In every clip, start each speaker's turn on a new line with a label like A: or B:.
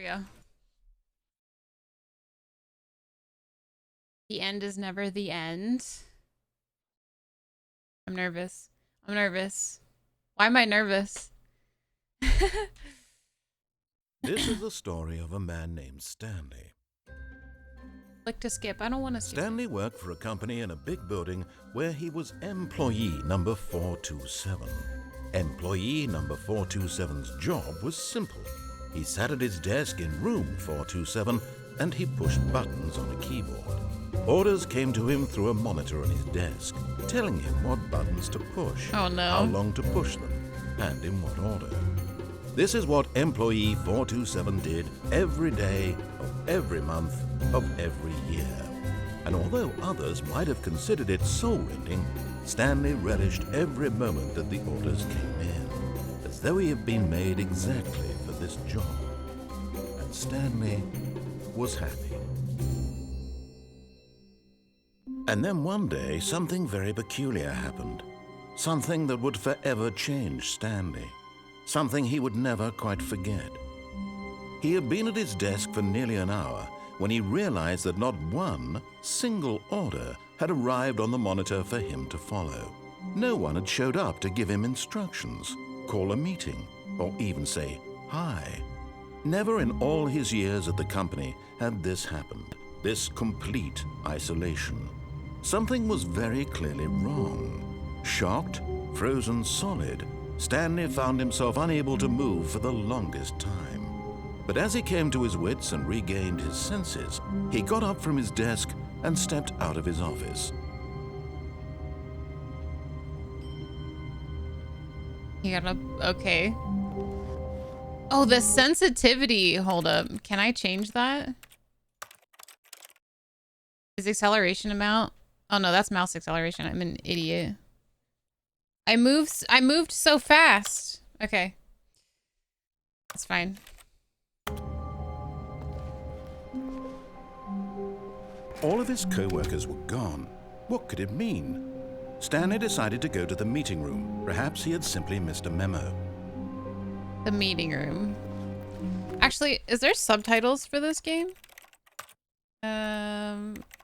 A: go. The end is never the end. I'm nervous. I'm nervous. Why am I nervous?
B: This is the story of a man named Stanley.
A: Click to skip. I don't want to skip.
B: Stanley worked for a company in a big building where he was employee number 427. Employee number 427's job was simple. He sat at his desk in room 427 and he pushed buttons on a keyboard. Orders came to him through a monitor on his desk, telling him what buttons to push,
A: Oh no.
B: how long to push them, and in what order. This is what employee 427 did every day of every month of every year. And although others might have considered it soul-rending, Stanley relished every moment that the orders came in, as though he had been made exactly for this job. And Stanley was happy. And then one day, something very peculiar happened. Something that would forever change Stanley. Something he would never quite forget. He had been at his desk for nearly an hour when he realized that not one single order had arrived on the monitor for him to follow. No one had showed up to give him instructions, call a meeting, or even say hi. Never in all his years at the company had this happened, this complete isolation. Something was very clearly wrong. Shocked, frozen solid, Stanley found himself unable to move for the longest time. But as he came to his wits and regained his senses, he got up from his desk and stepped out of his office.
A: He got up. Okay. Oh, the sensitivity. Hold up. Can I change that? Is acceleration amount? Oh no, that's mouse acceleration. I'm an idiot. I moved so fast. Okay. That's fine.
B: All of his co-workers were gone. What could it mean? Stanley decided to go to the meeting room. Perhaps he had simply missed a memo.
A: The meeting room. Actually, is there subtitles for this game?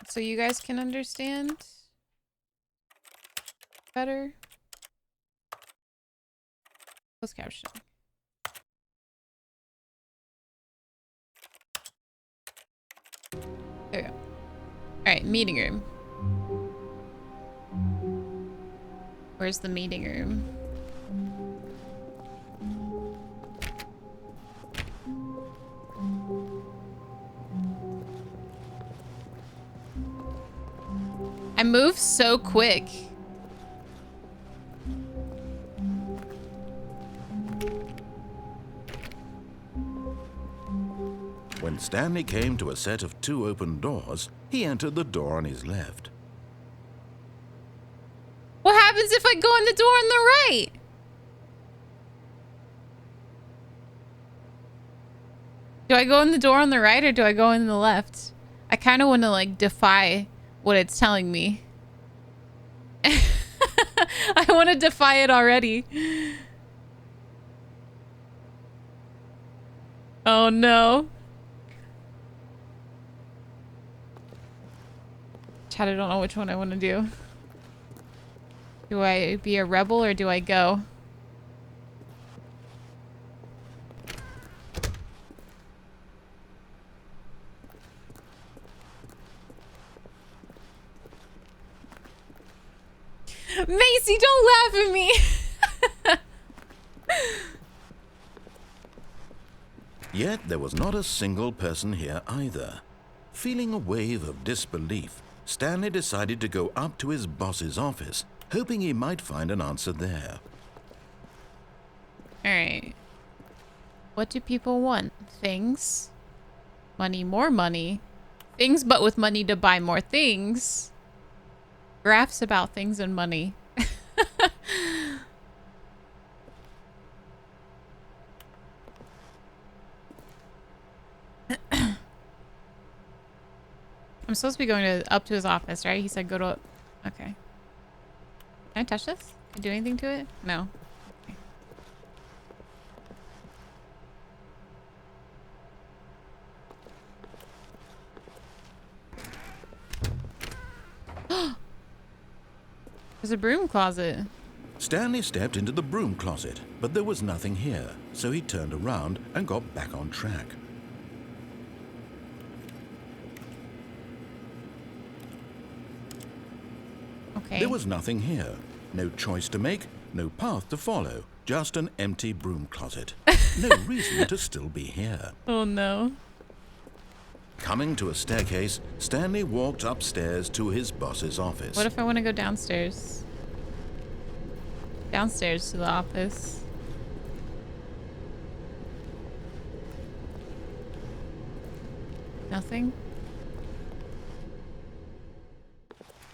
A: So you guys can understand better. Closed captioning. There we go. Alright, meeting room. Where's the meeting room? I move so quick.
B: When Stanley came to a set of 2 open doors, he entered the door on his left.
A: What happens if I go in the door on the right? Do I go in the door on the right or do I go in the left? I kind of want to like defy what it's telling me. I want to defy it already. Oh no. Chat, I don't know which one I want to do. Do I be a rebel or do I go? Macy, don't laugh at me.
B: Yet there was not a single person here either. Feeling a wave of disbelief, Stanley decided to go up to his boss's office, hoping he might find an answer there.
A: Alright. What do people want? Things? Money, more money. Things, but with money to buy more things. Graphs about things and money. I'm supposed to be going up to his office, right? He said go to... Okay. Can I touch this? Can I do anything to it? No. Okay. There's a broom closet.
B: Stanley stepped into the broom closet, but there was nothing here, so he turned around and got back on track.
A: Okay.
B: There was nothing here. No choice to make, no path to follow, just an empty broom closet. No reason to still be here.
A: Oh no.
B: Coming to a staircase, Stanley walked upstairs to his boss's office.
A: What if I want to go downstairs? Downstairs to the office. Nothing?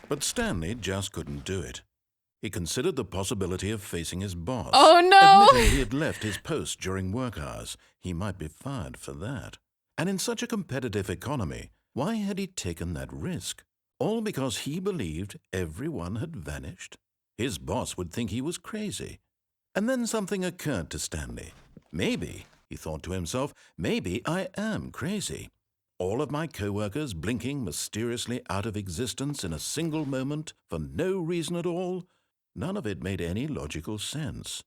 B: But Stanley just couldn't do it. He considered the possibility of facing his boss.
A: Oh no!
B: Admitting he had left his post during work hours. He might be fired for that. And in such a competitive economy, why had he taken that risk? All because he believed everyone had vanished? His boss would think he was crazy. And then something occurred to Stanley. Maybe, he thought to himself, maybe I am crazy. All of my co-workers blinking mysteriously out of existence in a single moment for no reason at all? None of it made any logical sense.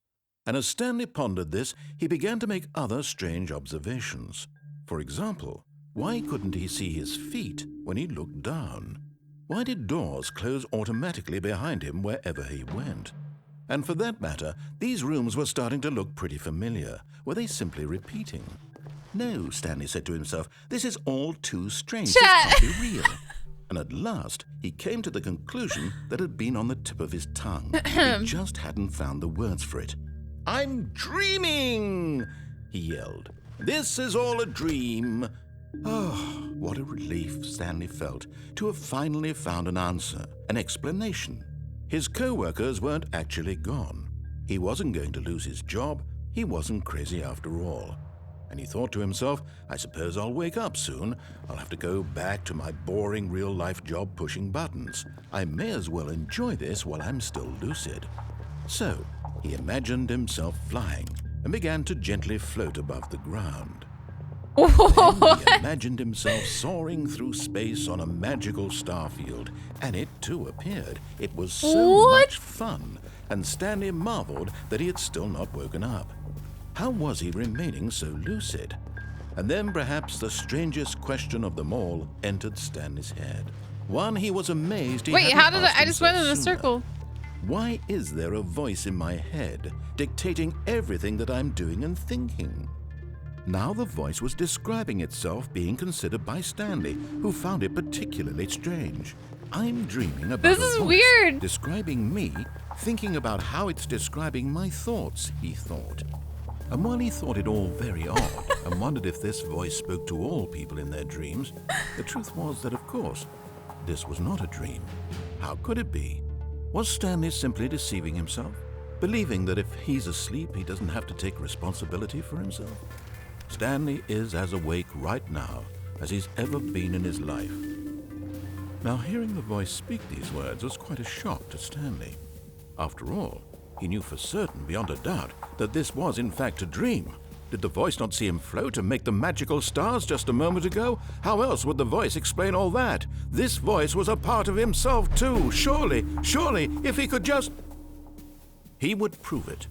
B: And as Stanley pondered this, he began to make other strange observations. For example, why couldn't he see his feet when he looked down? Why did doors close automatically behind him wherever he went? And for that matter, these rooms were starting to look pretty familiar. Were they simply repeating? No, Stanley said to himself, this is all too strange. This can't be real. And at last, he came to the conclusion that had been on the tip of his tongue. He just hadn't found the words for it. I'm dreaming, he yelled. This is all a dream. Oh, what a relief Stanley felt to have finally found an answer, an explanation. His co-workers weren't actually gone. He wasn't going to lose his job. He wasn't crazy after all. And he thought to himself, I suppose I'll wake up soon. I'll have to go back to my boring real-life job pushing buttons. I may as well enjoy this while I'm still lucid. So he imagined himself flying and began to gently float above the ground. Then he imagined himself soaring through space on a magical starfield, and it too appeared. It was so much fun, and Stanley marveled that he had still not woken up. How was he remaining so lucid? And then perhaps the strangest question of them all entered Stanley's head. One he was amazed he
A: Wait,
B: hadn't
A: how did
B: asked
A: I just went in a
B: himself sooner.
A: circle?
B: Why is there a voice in my head dictating everything that I'm doing and thinking? Now the voice was describing itself being considered by Stanley, who found it particularly strange. I'm dreaming about
A: This
B: a
A: is
B: voice
A: weird.
B: describing me, thinking about how it's describing my thoughts, he thought. And while he thought it all very odd and wondered if this voice spoke to all people in their dreams, the truth was that, of course, this was not a dream. How could it be? Was Stanley simply deceiving himself, believing that if he's asleep, he doesn't have to take responsibility for himself? Stanley is as awake right now as he's ever been in his life. Now, hearing the voice speak these words was quite a shock to Stanley. After all, he knew for certain, beyond a doubt, that this was in fact a dream. Did the voice not see him float and make the magical stars just a moment ago? How else would the voice explain all that? This voice was a part of himself too. Surely, if he could just... He would prove it.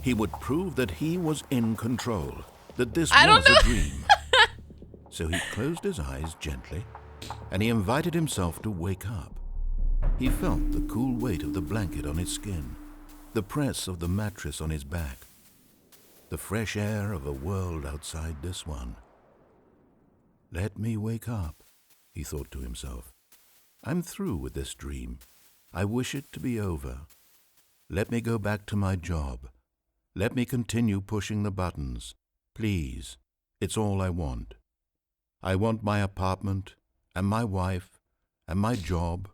B: He would prove that he was in control, that this was a dream. So he closed his eyes gently, and he invited himself to wake up. He felt the cool weight of the blanket on his skin, the press of the mattress on his back, the fresh air of a world outside this one. Let me wake up, he thought to himself. I'm through with this dream. I wish it to be over. Let me go back to my job. Let me continue pushing the buttons. Please, it's all I want. I want my apartment and my wife and my job.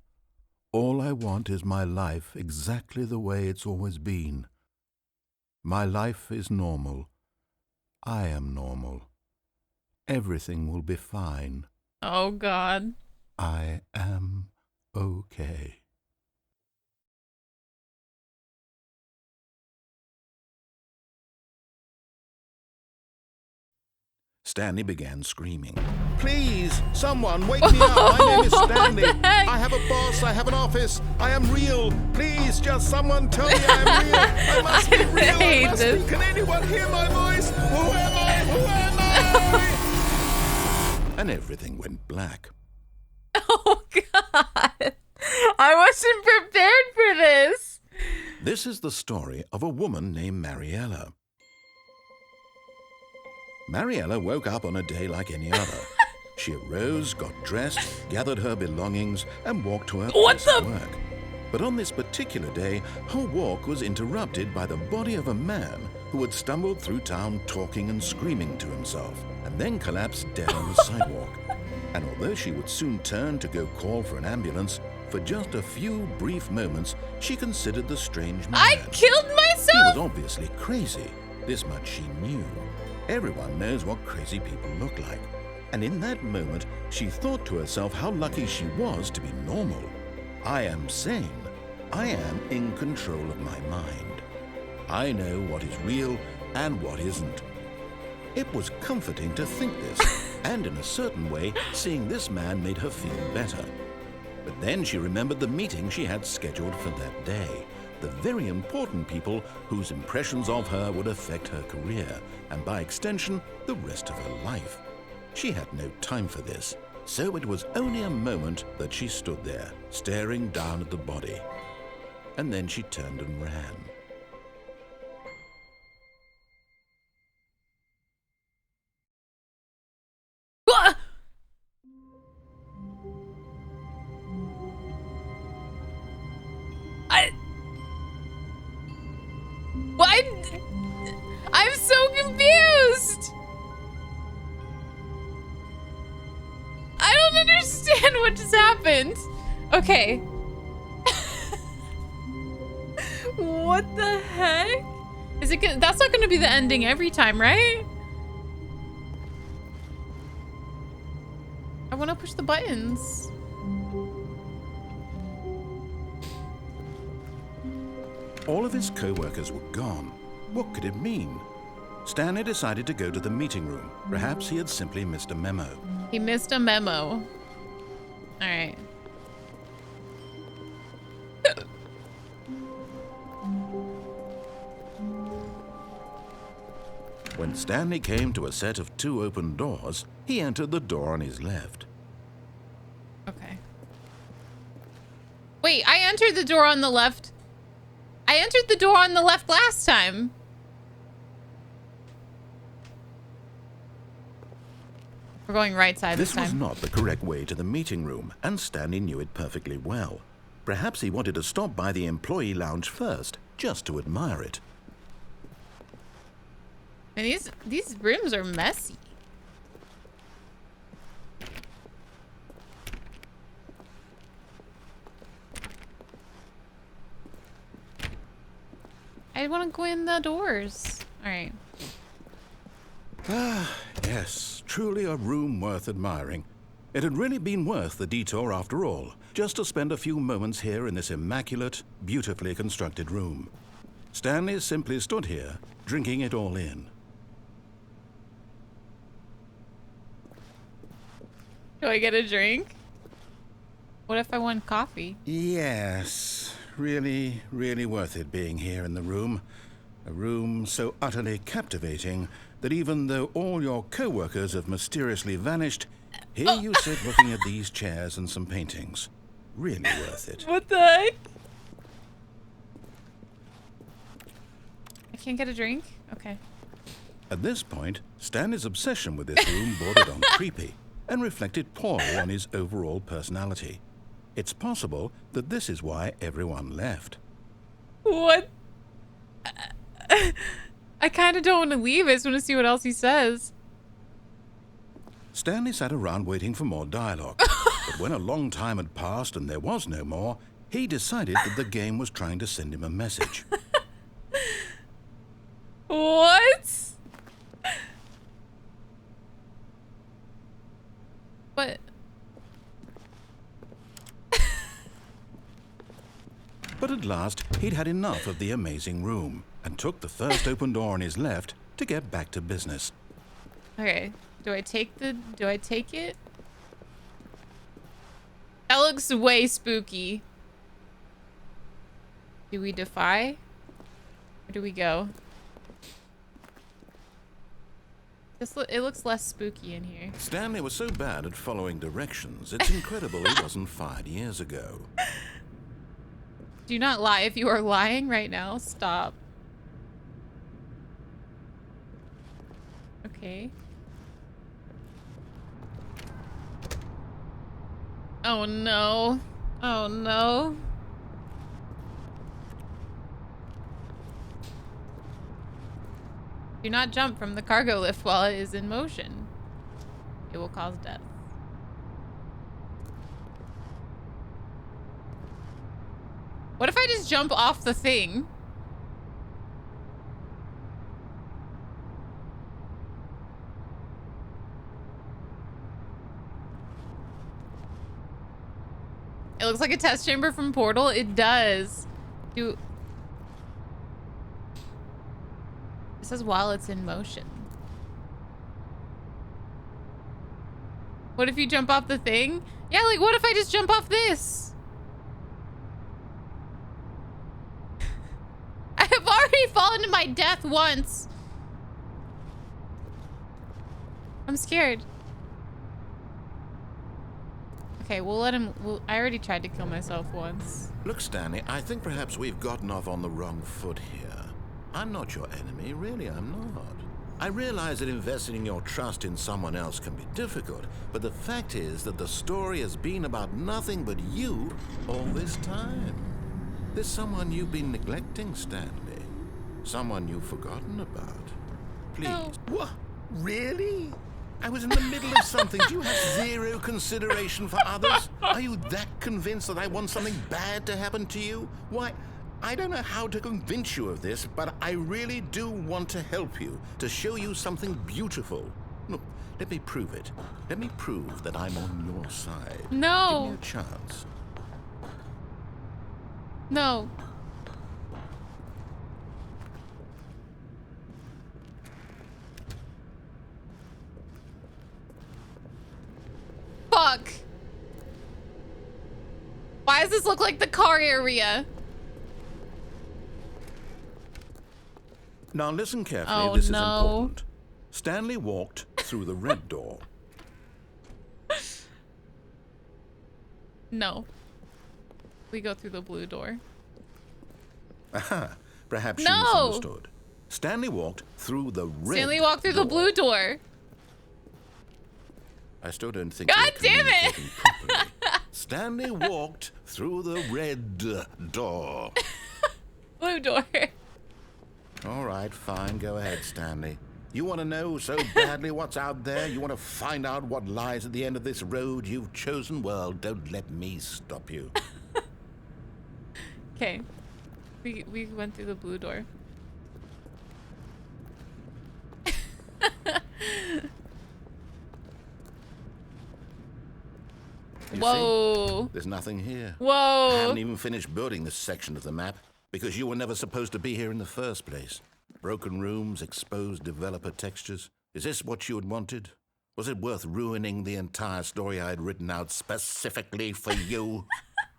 B: All I want is my life exactly the way it's always been. My life is normal. I am normal. Everything will be fine.
A: Oh, God.
B: I am okay. Stanley began screaming. Please, someone, wake me up. My name is Stanley. I have a boss. I have an office. I am real. Please, just someone tell me I am real. I must be real. I must be. Can anyone hear my voice? Who am I? Who am I? And everything went black.
A: Oh, God. I wasn't prepared for this.
B: This is the story of a woman named Mariella. Mariella woke up on a day like any other. She arose, got dressed, gathered her belongings, and walked to her place of work. But on this particular day, her walk was interrupted by the body of a man who had stumbled through town talking and screaming to himself, and then collapsed dead on the sidewalk. And although she would soon turn to go call for an ambulance, for just a few brief moments, she considered the strange man.
A: I killed myself?
B: He was obviously crazy. This much she knew. Everyone knows what crazy people look like. And in that moment, she thought to herself how lucky she was to be normal. I am sane. I am in control of my mind. I know what is real and what isn't. It was comforting to think this, and in a certain way, seeing this man made her feel better. But then she remembered the meeting she had scheduled for that day. The very important people whose impressions of her would affect her career, and by extension, the rest of her life. She had no time for this, so it was only a moment that she stood there, staring down at the body. And then she turned and ran.
A: I'm so confused. I don't understand what just happened. Okay. What the heck? Is it that's not going to be the ending every time, right? I want to push the buttons.
B: All of his co-workers were gone. What could it mean? Stanley decided to go to the meeting room. Perhaps he had simply missed a memo.
A: He missed a memo. All right.
B: When Stanley came to a set of 2 open doors, he entered the door on his left.
A: Okay. Wait, I entered the door on the left. I entered the door on the left last time. We're going right side this time.
B: This was not the correct way to the meeting room, and Stanley knew it perfectly well. Perhaps he wanted to stop by the employee lounge first, just to admire it.
A: And these rooms are messy. I want to go in the doors. All right.
B: Ah, yes, truly a room worth admiring. It had really been worth the detour after all, just to spend a few moments here in this immaculate, beautifully constructed room. Stanley simply stood here, drinking it all in.
A: Do I get a drink? What if I want coffee?
B: Yes, really, really worth it being here in the room. A room so utterly captivating that even though all your co-workers have mysteriously vanished, here you sit looking at these chairs and some paintings. Really worth it.
A: What the heck? I can't get a drink? Okay.
B: At this point, Stanley's obsession with this room bordered on creepy and reflected poorly on his overall personality. It's possible that this is why everyone left.
A: What? I kind of don't want to leave. I just want to see what else he says.
B: Stanley sat around waiting for more dialogue. But when a long time had passed and there was no more, he decided that the game was trying to send him a message.
A: What? But...
B: But at last, he'd had enough of the amazing room and took the first open door on his left to get back to business.
A: Okay. Do I take it? That looks way spooky. Do we defy? Where do we go? It looks less spooky in here.
B: Stanley was so bad at following directions, it's incredible he wasn't fired years ago.
A: Do not lie. If you are lying right now, stop. Okay. Oh no. Oh no. Do not jump from the cargo lift while it is in motion. It will cause death. What if I just jump off the thing? It looks like a test chamber from Portal. It does. It says while it's in motion. What if you jump off the thing? Yeah, like what if I just jump off this? I have already fallen to my death once. I'm scared. Okay, we'll let him. I already tried to kill myself once.
B: Look, Stanley, I think perhaps we've gotten off on the wrong foot here. I'm not your enemy, really, I'm not. I realize that investing your trust in someone else can be difficult, but the fact is that the story has been about nothing but you all this time. There's someone you've been neglecting, Stanley. Someone you've forgotten about. Please.
A: No.
B: What? Really? I was in the middle of something. Do you have zero consideration for others? Are you that convinced that I want something bad to happen to you? Why, I don't know how to convince you of this, but I really do want to help you, to show you something beautiful. Look, let me prove it. Let me prove that I'm on your side.
A: No.
B: Give me a chance.
A: No. Fuck. Why does this look like the car area?
B: Now listen carefully,
A: Oh,
B: this
A: no.
B: is important. Stanley walked through the red door.
A: No. We go through the blue door.
B: Aha, perhaps
A: No.
B: you misunderstood. Stanley walked through the red
A: Stanley walked through
B: door.
A: the blue door.
B: I still don't think
A: God
B: you're
A: damn it.
B: communicating properly. Stanley walked through the red door.
A: Blue door.
B: All right, fine. Go ahead, Stanley. You want to know so badly what's out there? You want to find out what lies at the end of this road you've chosen? Well, don't let me stop you.
A: Okay. We went through the blue door.
B: You
A: Whoa.
B: see? There's nothing here. I
A: Whoa.
B: haven't even finished building this section of the map because you were never supposed to be here in the first place. Broken rooms, exposed developer textures. Is this what you had wanted? Was it worth ruining the entire story I had written out specifically for you?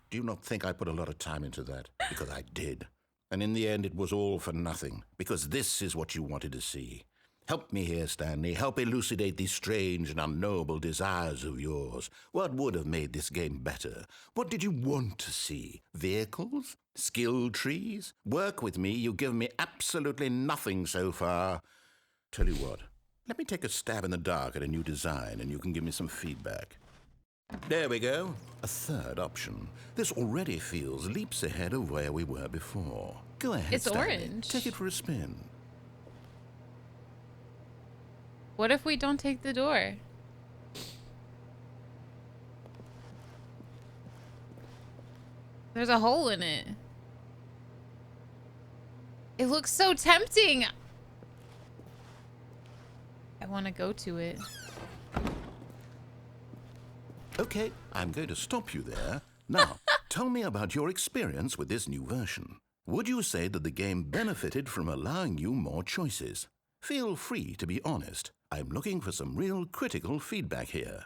B: Do you not think I put a lot of time into that? Because I did. And in the end, it was all for nothing. Because this is what you wanted to see. Help me here, Stanley. Help elucidate these strange and unknowable desires of yours. What would have made this game better? What did you want to see? Vehicles? Skill trees? Work with me. You've given me absolutely nothing so far. Tell you what, let me take a stab in the dark at a new design and you can give me some feedback. There we go. A third option. This already feels leaps ahead of where we were before. Go ahead,
A: It's
B: Stanley.
A: orange.
B: Take it for a spin.
A: What if we don't take the door? There's a hole in it. It looks so tempting. I want to go to it.
B: Okay, I'm going to stop you there. Now, tell me about your experience with this new version. Would you say that the game benefited from allowing you more choices? Feel free to be honest. I'm looking for some real critical feedback here.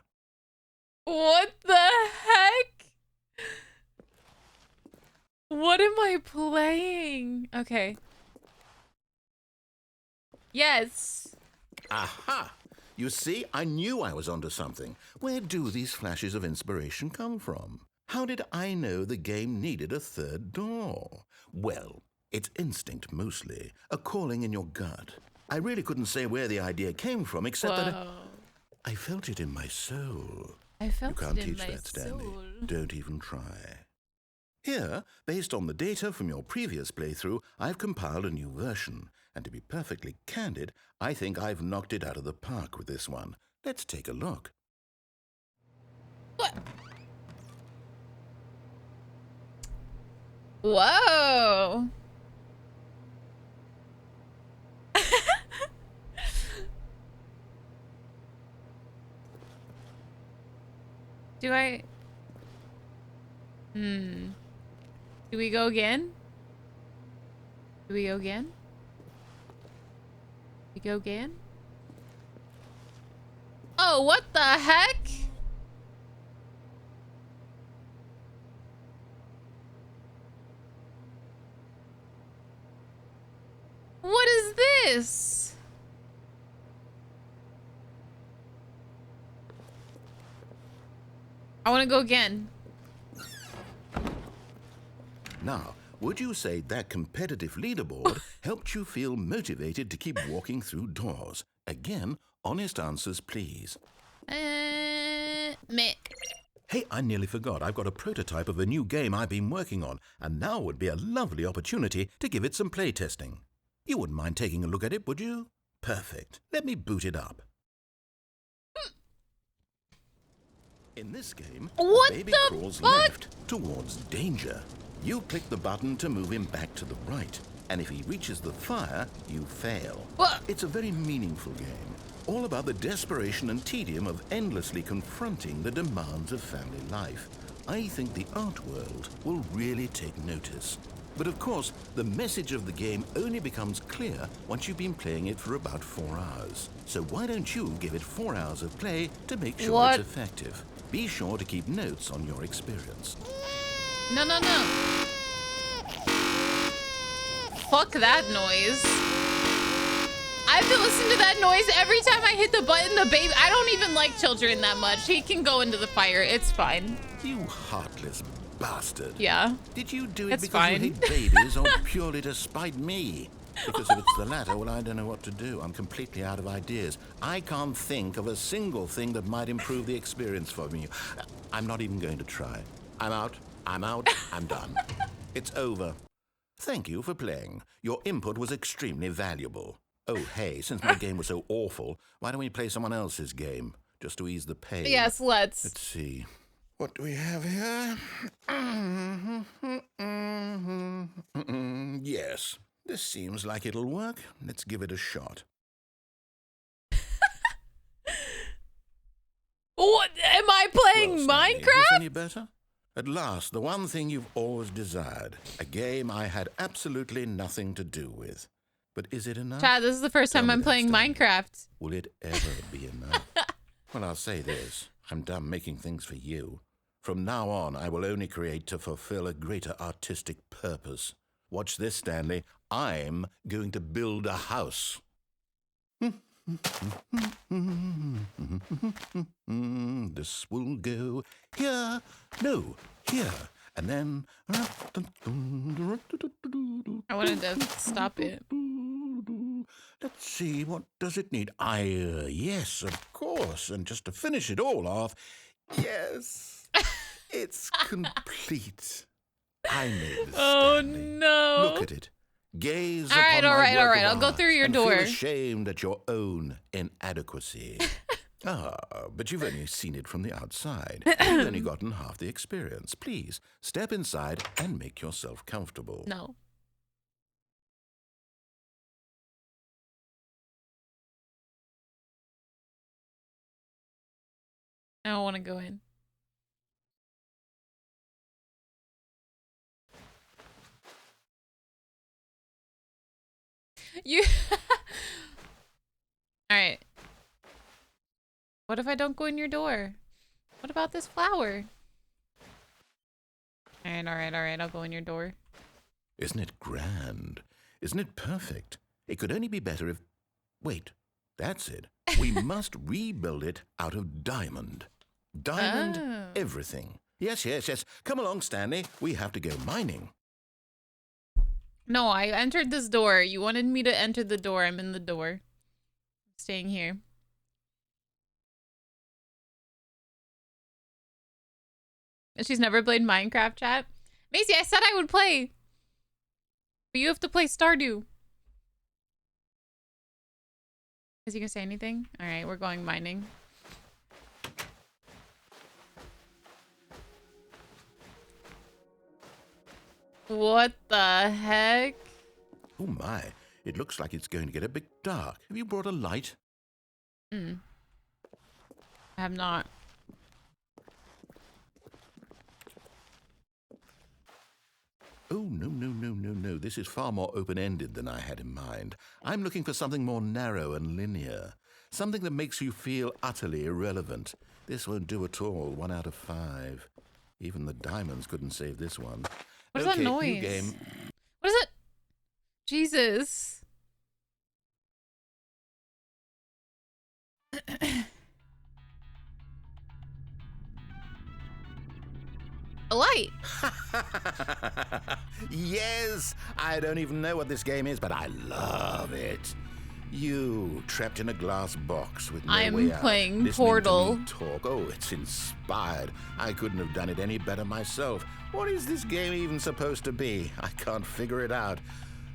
A: What the heck? What am I playing? Okay. Yes.
B: Aha! You see, I knew I was onto something. Where do these flashes of inspiration come from? How did I know the game needed a third door? Well, it's instinct mostly, a calling in your gut. I really couldn't say where the idea came from, except that I felt it in my soul.
A: I felt
B: You can't
A: it in
B: teach
A: my
B: that, Stanley.
A: soul.
B: Don't even try. Here, based on the data from your previous playthrough, I've compiled a new version. And to be perfectly candid, I think I've knocked it out of the park with this one. Let's take a look.
A: What? Whoa. Do I... Do we go again? Do we go again? We go again? Oh, what the heck? What is this? I want to go again.
B: Now, would you say that competitive leaderboard helped you feel motivated to keep walking through doors? Again, honest answers, please.
A: Meh.
B: Hey, I nearly forgot. I've got a prototype of a new game I've been working on, and now would be a lovely opportunity to give it some playtesting. You wouldn't mind taking a look at it, would you? Perfect. Let me boot it up. In this game,
A: What
B: the baby
A: the
B: crawls
A: fuck?
B: left towards danger. You click the button to move him back to the right, and if he reaches the fire, you fail.
A: What?
B: It's a very meaningful game, all about the desperation and tedium of endlessly confronting the demands of family life. I think the art world will really take notice. But of course, the message of the game only becomes clear once you've been playing it for about 4 hours. So why don't you give it 4 hours of play to make sure
A: What?
B: it's effective? Be sure to keep notes on your experience.
A: No, no, no. Fuck that noise. I have to listen to that noise every time I hit the button. The baby, I don't even like children that much. He can go into the fire. It's fine.
B: You heartless bastard.
A: Yeah.
B: Did you do it
A: It's
B: because
A: fine.
B: you hate babies or purely to spite me? Because if it's the latter, well, I don't know what to do. I'm completely out of ideas. I can't think of a single thing that might improve the experience for me. I'm not even going to try. I'm out. I'm done. It's over. Thank you for playing. Your input was extremely valuable. Oh, hey, since my game was so awful, why don't we play someone else's game? Just to ease the pain.
A: Yes, let's.
B: Let's see. What do we have here? Yes, this seems like it'll work. Let's give it a shot.
A: What? Am I playing
B: Well, Stanley, is this
A: Minecraft?
B: any better? At last, the one thing you've always desired. A game I had absolutely nothing to do with. But is it enough?
A: Chad, this is the first
B: Tell
A: time
B: me
A: I'm
B: that,
A: playing
B: Stanley.
A: Minecraft.
B: Will it ever be enough? Well, I'll say this. I'm done making things for you. From now on, I will only create to fulfill a greater artistic purpose. Watch this, Stanley. I'm going to build a house. This will go here. No, here. And then...
A: I wanted to stop it.
B: Let's see, what does it need? Yes, of course. And just to finish it all off, yes, it's complete. I made this,
A: Oh,
B: Stanley.
A: no.
B: Look at it. Gaze
A: All right,
B: upon
A: all
B: my
A: right,
B: work
A: all right.
B: of
A: I'll go
B: art
A: through your
B: and
A: door.
B: feel ashamed at your own inadequacy. But you've only seen it from the outside. You've only gotten half the experience. Please, step inside and make yourself comfortable.
A: No. I don't want to go in. You. All right. What if I don't go in your door? What about this flower? Alright. I'll go in your door.
B: Isn't it grand? Isn't it perfect? It could only be better if... Wait, that's it. We must rebuild it out of diamond. Diamond everything. Yes. Come along, Stanley. We have to go mining.
A: No, I entered this door. You wanted me to enter the door. I'm in the door. Staying here. She's never played Minecraft, chat. Maisie, I said I would play. But you have to play Stardew. Is he gonna say anything? Alright, we're going mining. What the heck?
B: Oh my, it looks like it's going to get a bit dark. Have you brought a light?
A: I have not.
B: Oh, no. This is far more open-ended than I had in mind. I'm looking for something more narrow and linear. Something that makes you feel utterly irrelevant. This won't do at all. 1 out of 5. Even the diamonds couldn't save this one.
A: What is that noise?
B: New game.
A: What is it? Jesus. A light.
B: Yes! I don't even know what this game is, but I love it. You, trapped in a glass box with no way out.
A: I'm playing
B: listening
A: Portal.
B: to me talk. Oh, it's inspired. I couldn't have done it any better myself. What is this game even supposed to be? I can't figure it out.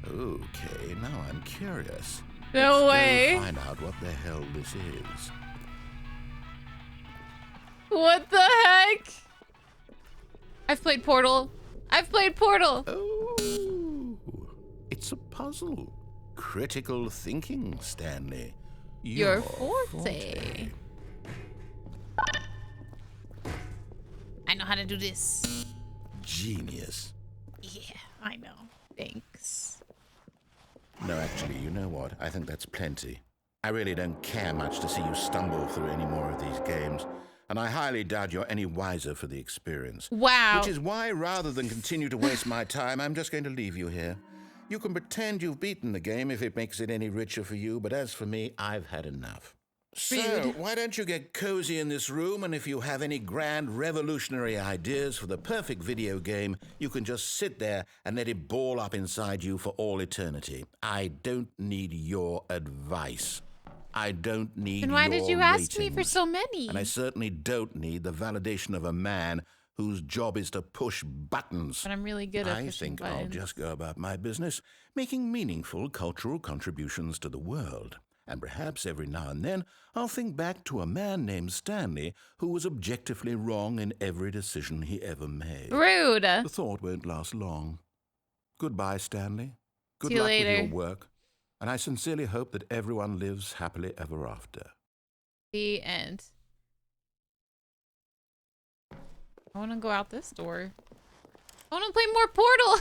B: Okay, now I'm curious.
A: No
B: Let's
A: way.
B: go find out what the hell this is.
A: What the heck? I've played Portal.
B: Oh, it's a puzzle. Critical thinking, Stanley.
A: Your forte. I know how to do this.
B: Genius.
A: Yeah, I know. Thanks.
B: No, actually, you know what? I think that's plenty. I really don't care much to see you stumble through any more of these games, and I highly doubt you're any wiser for the experience.
A: Wow.
B: Which is why, rather than continue to waste my time, I'm just going to leave you here. You can pretend you've beaten the game if it makes it any richer for you, but as for me, I've had enough. So,
A: Rude.
B: why don't you get cozy in this room, and if you have any grand revolutionary ideas for the perfect video game, you can just sit there and let it ball up inside you for all eternity. I don't need your advice. I don't need
A: Then why
B: your
A: did you ask me for
B: ratings.
A: so many?
B: And I certainly don't need the validation of a man whose job is to push buttons.
A: But I'm really good at
B: I
A: pushing
B: think I'll
A: buttons.
B: just go about my business, making meaningful cultural contributions to the world. And perhaps every now and then I'll think back to a man named Stanley who was objectively wrong in every decision he ever made.
A: Rude.
B: The thought won't last long. Goodbye, Stanley. Good
A: See you
B: luck with
A: later.
B: your work. And I sincerely hope that everyone lives happily ever after.
A: The end. I want to go out this door. I want to play more Portal.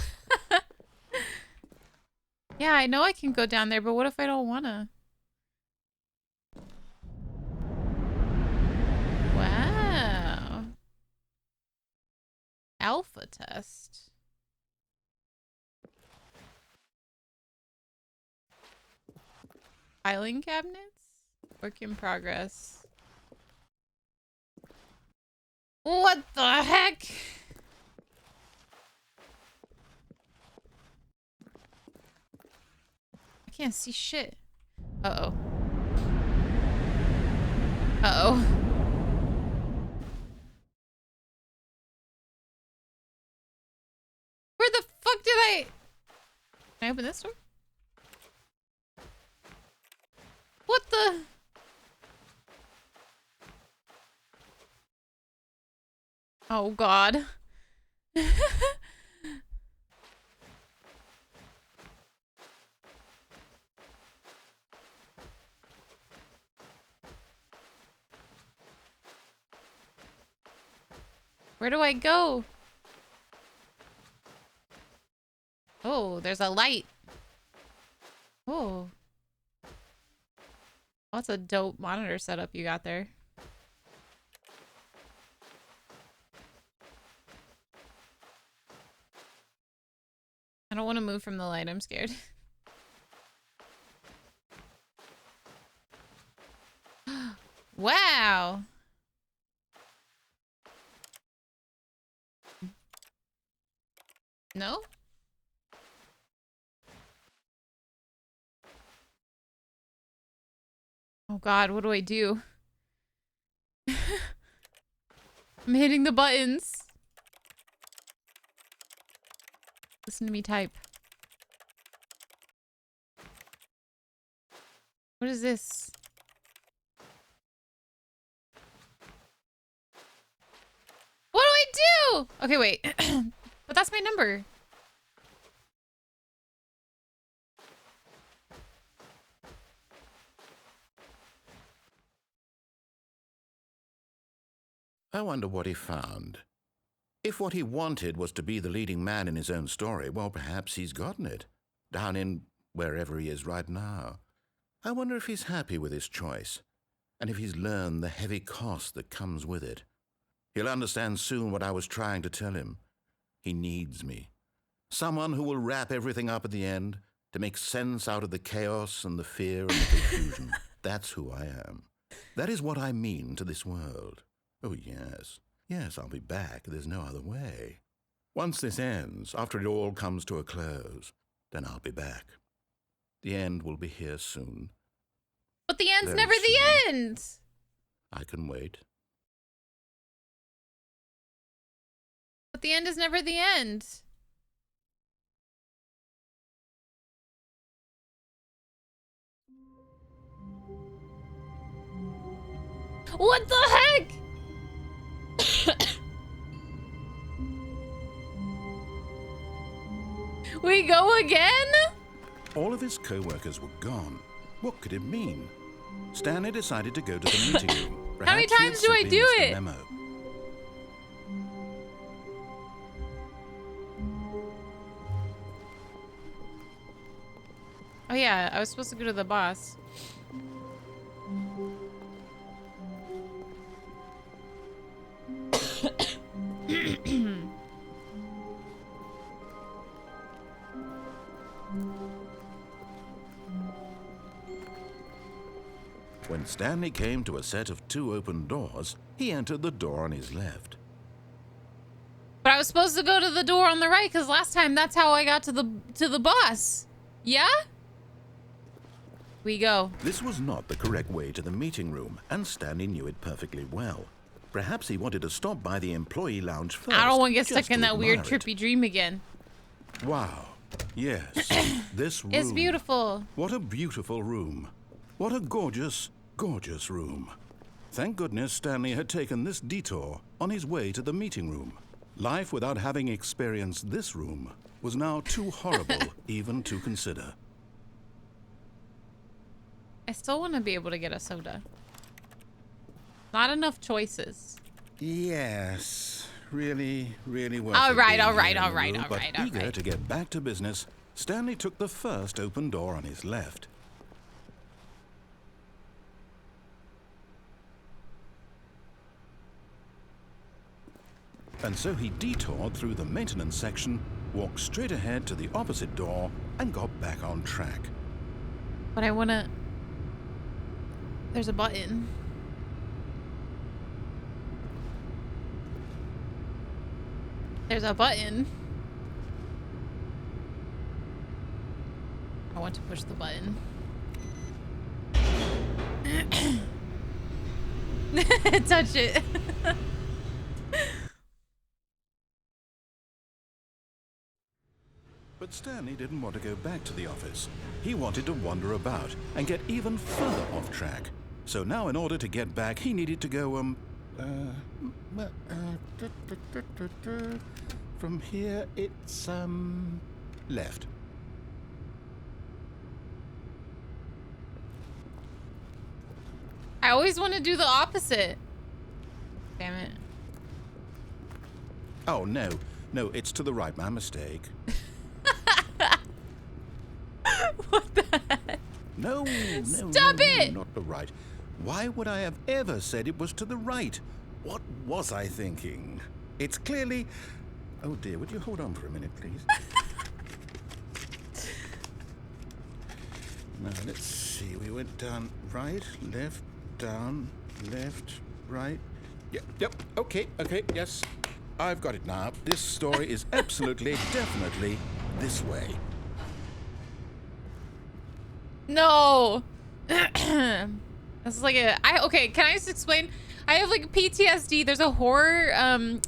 A: Yeah, I know I can go down there, but what if I don't want to? Wow. Alpha test. Filing cabinets? Work in progress. What the heck? I can't see shit. Uh-oh. Uh-oh. Where the fuck did I... Can I open this door? What the... Oh, God. Where do I go? Oh, there's a light. Oh. That's a dope monitor setup you got there. I don't want to move from the light. I'm scared. Wow. No? Oh God, what do I do? I'm hitting the buttons. Listen to me type. What is this? What do I do? Okay, wait. But that's my number.
B: I wonder what he found. If what he wanted was to be the leading man in his own story, well, perhaps he's gotten it. Down in wherever he is right now. I wonder if he's happy with his choice, and if he's learned the heavy cost that comes with it. He'll understand soon what I was trying to tell him. He needs me. Someone who will wrap everything up at the end, to make sense out of the chaos and the fear and the confusion. That's who I am. That is what I mean to this world. Oh, yes. Yes, I'll be back. There's no other way. Once this ends, after it all comes to a close, then I'll be back. The end will be here soon.
A: But the end's
B: Very
A: never
B: soon.
A: the end.
B: I can wait.
A: But the end is never the end. What the heck? We go again?
B: All of his co-workers were gone. What could it mean? Stanley decided to go to the meeting room.
A: How many
B: Perhaps he had
A: times do I
B: simply
A: do
B: missed the
A: it?
B: memo.
A: Oh yeah, I was supposed to go to the boss.
B: When Stanley came to a set of 2 open doors, he entered the door on his left.
A: But I was supposed to go to the door on the right because last time that's how I got to the boss. Yeah? We go.
B: This was not the correct way to the meeting room, and Stanley knew it perfectly well. Perhaps he wanted to stop by the employee lounge first.
A: I don't want to get
B: just
A: stuck in
B: to
A: that weird
B: admire it.
A: trippy dream again.
B: Wow. Yes. This room.
A: It's beautiful.
B: What a beautiful room. What a gorgeous, gorgeous room. Thank goodness Stanley had taken this detour on his way to the meeting room. Life without having experienced this room was now too horrible even to consider.
A: I still want to be able to get a soda. Not enough choices.
B: Yes, really, really worth
A: All
B: it
A: right,
B: being
A: all right,
B: here in
A: all
B: the
A: right,
B: room,
A: all
B: but
A: right, all
B: eager
A: right.
B: to get back to business, Stanley took the first open door on his left. And so he detoured through the maintenance section, walked straight ahead to the opposite door, and got back on track.
A: But I want to... There's a button. There's a button. I want to push the button. Touch it.
B: But Stanley didn't want to go back to the office. He wanted to wander about and get even further off track. So now in order to get back, he needed to go, from here it's, left.
A: I always want to do the opposite. Damn it.
B: Oh, no. No, it's to the right. My mistake.
A: What the heck?
B: No, no,
A: Stop
B: no,
A: it!
B: not the right. Why would I have ever said it was to the right? What was I thinking? It's clearly... Oh dear, would you hold on for a minute, please? Now, let's see. We went down, right, left, down, left, right. Yep. Okay, yes. I've got it now. This story is absolutely, definitely this way.
A: No. That's like okay, can I just explain? I have like PTSD. There's a horror,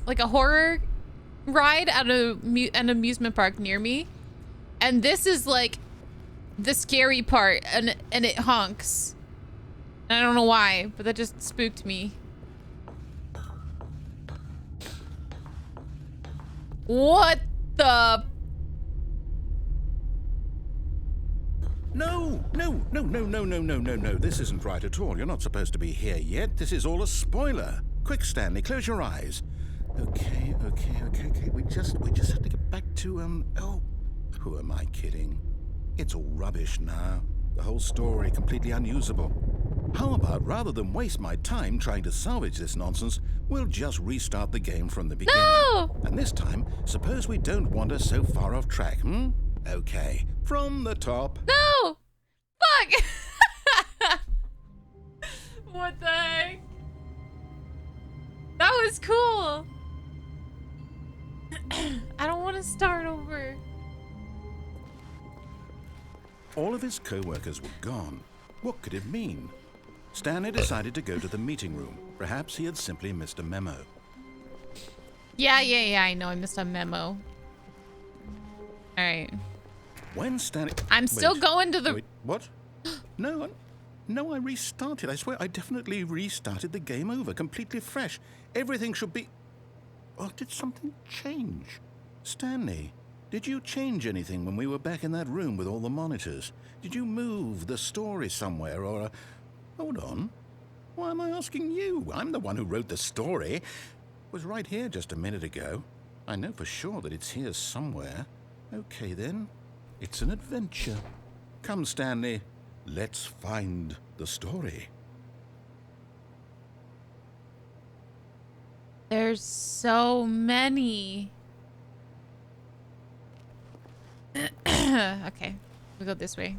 A: like a horror ride at an amusement park near me. And this is like the scary part, and it honks. And I don't know why, but that just spooked me. What the?
B: No. This isn't right at all. You're not supposed to be here yet. This is all a spoiler. Quick, Stanley, close your eyes. Okay. We just have to get back to, oh, who am I kidding? It's all rubbish now. The whole story completely unusable. How about, rather than waste my time trying to salvage this nonsense, we'll just restart the game from the beginning.
A: No!
B: And this time, suppose we don't wander so far off track, Okay, from the top.
A: No! Fuck! What the heck? That was cool. I don't want to start over.
B: All of his co-workers were gone. What could it mean? Stanley decided to go to the meeting room. Perhaps he had simply missed a memo.
A: Yeah, I know I missed a memo. Alright.
B: When Stanley...
A: I'm still going to the...
B: Wait, what? No, I restarted. I swear, I definitely restarted the game over, completely fresh. Everything should be... Oh, did something change? Stanley, did you change anything when we were back in that room with all the monitors? Did you move the story somewhere, or... Hold on. Why am I asking you? I'm the one who wrote the story. It was right here just a minute ago. I know for sure that it's here somewhere. Okay, then. It's an adventure. Come, Stanley. Let's find the story.
A: There's so many. Okay, we go this way.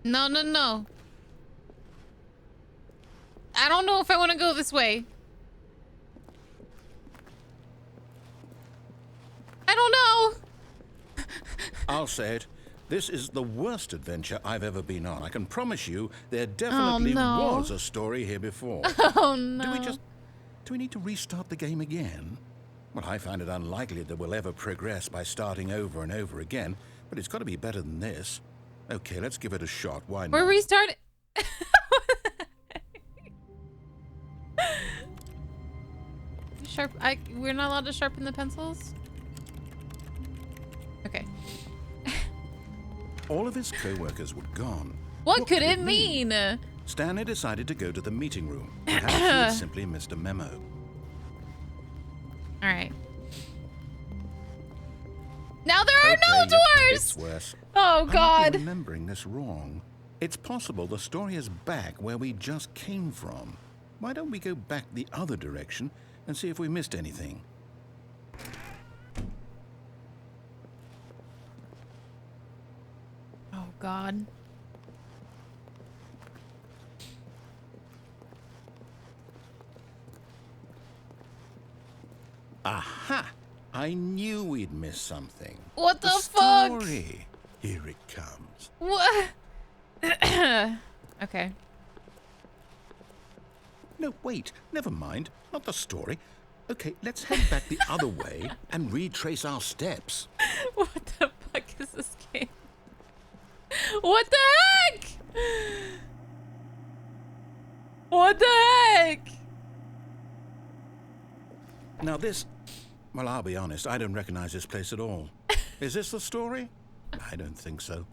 A: No. I don't know if I want to go this way. I don't know.
B: I'll say it. This is the worst adventure I've ever been on. I can promise you there definitely was a story here before.
A: Oh, no.
B: Do we need to restart the game again? Well, I find it unlikely that we'll ever progress by starting over and over again, but it's got to be better than this. Okay, let's give it a shot. Why not?
A: We're restarting. We're not allowed to sharpen the pencils? Okay.
B: All of his co-workers were gone.
A: What could it mean?
B: Stanley decided to go to the meeting room. Perhaps he had simply missed a memo.
A: All right. Now there are no doors!
B: It's worse.
A: Oh, God.
B: I might be remembering this wrong. It's possible the story is back where we just came from. Why don't we go back the other direction and see if we missed anything?
A: Oh, God.
B: Aha! I knew we'd miss something.
A: What the
B: fuck?
A: fuck?
B: Story. Here it comes.
A: What? Okay.
B: No, wait. Never mind. Not the story. Okay, let's head back the other way and retrace our steps.
A: What the fuck is this game? What the heck? What the heck?
B: Now this... Well, I'll be honest. I don't recognize this place at all. Is this the story? I don't think so.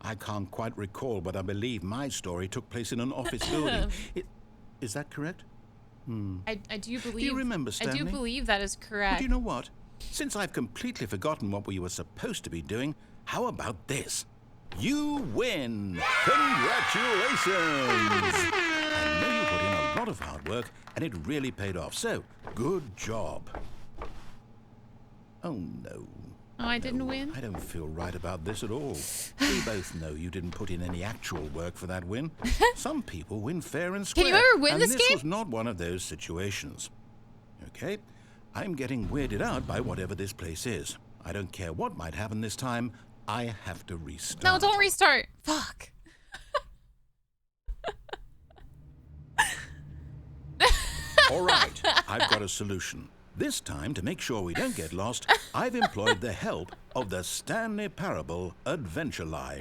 B: I can't quite recall, but I believe my story took place in an office building. Is that correct?
A: I do believe...
B: Do you remember, Stanley?
A: I do believe that is correct.
B: But you know what? Since I've completely forgotten what we were supposed to be doing, how about this? You win! Congratulations! I know you put in a lot of hard work, and it really paid off, so good job. Oh, no.
A: Oh, I didn't
B: No,
A: win?
B: I don't feel right about this at all. We both know you didn't put in any actual work for that win. Some people win fair and square.
A: Can you ever win
B: and
A: this
B: this
A: game?
B: was not one of those situations. Okay? I'm getting weirded out by whatever this place is. I don't care what might happen this time. I have to restart.
A: No, don't restart. Fuck.
B: All right, I've got a solution. This time, to make sure we don't get lost, I've employed the help of the Stanley Parable Adventure Line.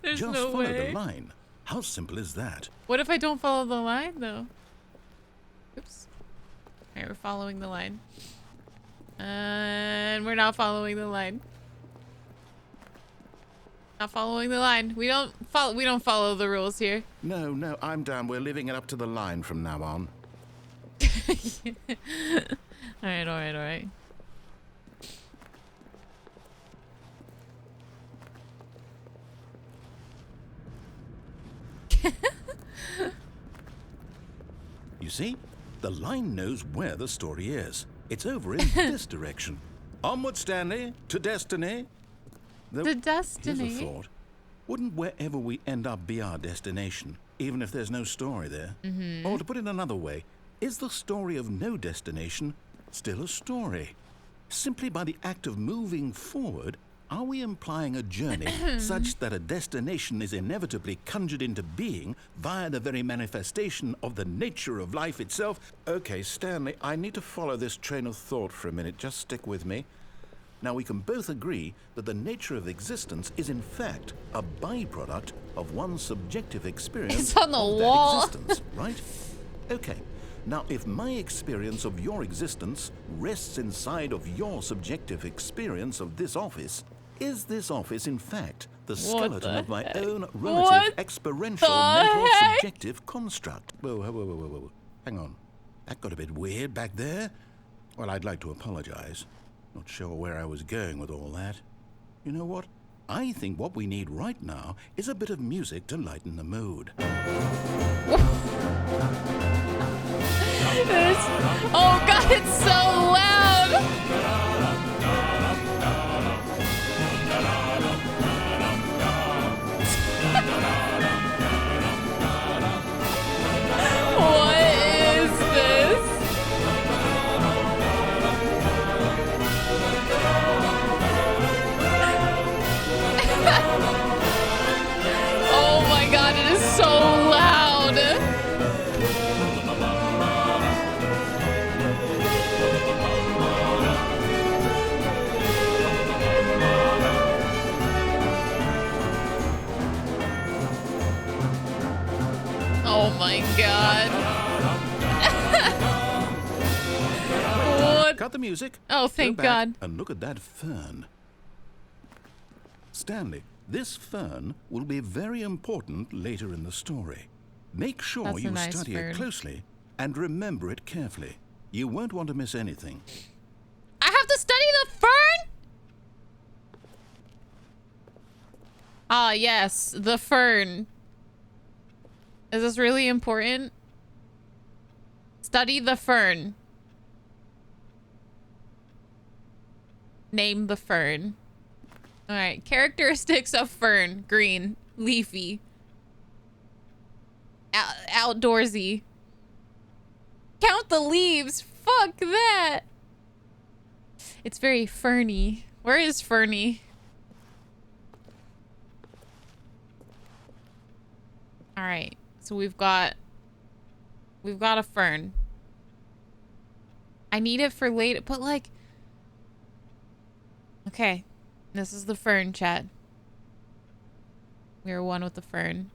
A: There's
B: Just
A: no
B: follow
A: way.
B: the line. How simple is that?
A: What if I don't follow the line, though? Oops. All right, we're following the line. And we're not following the line. Not following the line. We don't follow the rules here.
B: No, I'm down. We're leaving it up to the line from now on.
A: All right.
B: You see? The line knows where the story is. It's over in this direction. Onward, Stanley, to destiny. Though,
A: To destiny?
B: Here's a thought. Wouldn't wherever we end up be our destination, even if there's no story there? Or to put it another way, is the story of no destination still a story? Simply by the act of moving forward, are we implying a journey such that a destination is inevitably conjured into being via the very manifestation of the nature of life itself? Okay, Stanley, I need to follow this train of thought for a minute. Just stick with me. Now, we can both agree that the nature of existence is in fact a byproduct of one's subjective experience
A: It's on the
B: of
A: wall.
B: that existence, right? Okay. Now, if my experience of your existence rests inside of your subjective experience of this office, is this office in fact the skeleton
A: the
B: of my
A: heck?
B: own
A: What
B: relative experiential
A: the
B: mental
A: heck?
B: subjective construct? Whoa. Hang on. That got a bit weird back there. Well, I'd like to apologize. Not sure where I was going with all that. You know what? I think what we need right now is a bit of music to lighten the mood.
A: Oh god, it's so loud! What is this? Oh my god, it is so loud! Oh my god. What?
B: Cut the music.
A: Oh,
B: Go
A: thank
B: back
A: God.
B: And look at that fern. Stanley, this fern will be very important later in the story. Make sure
A: That's a
B: you
A: nice
B: study
A: fern.
B: it closely and remember it carefully. You won't want to miss anything.
A: I have to study the fern? Ah, yes, the fern. Is this really important? Study the fern. Name the fern. All right, characteristics of fern. Green, leafy, outdoorsy. Count the leaves. Fuck that. It's very ferny. Where is Ferny? All right. So we've got a fern. I need it for later, but like, okay, this is the fern, chat. We are one with the fern.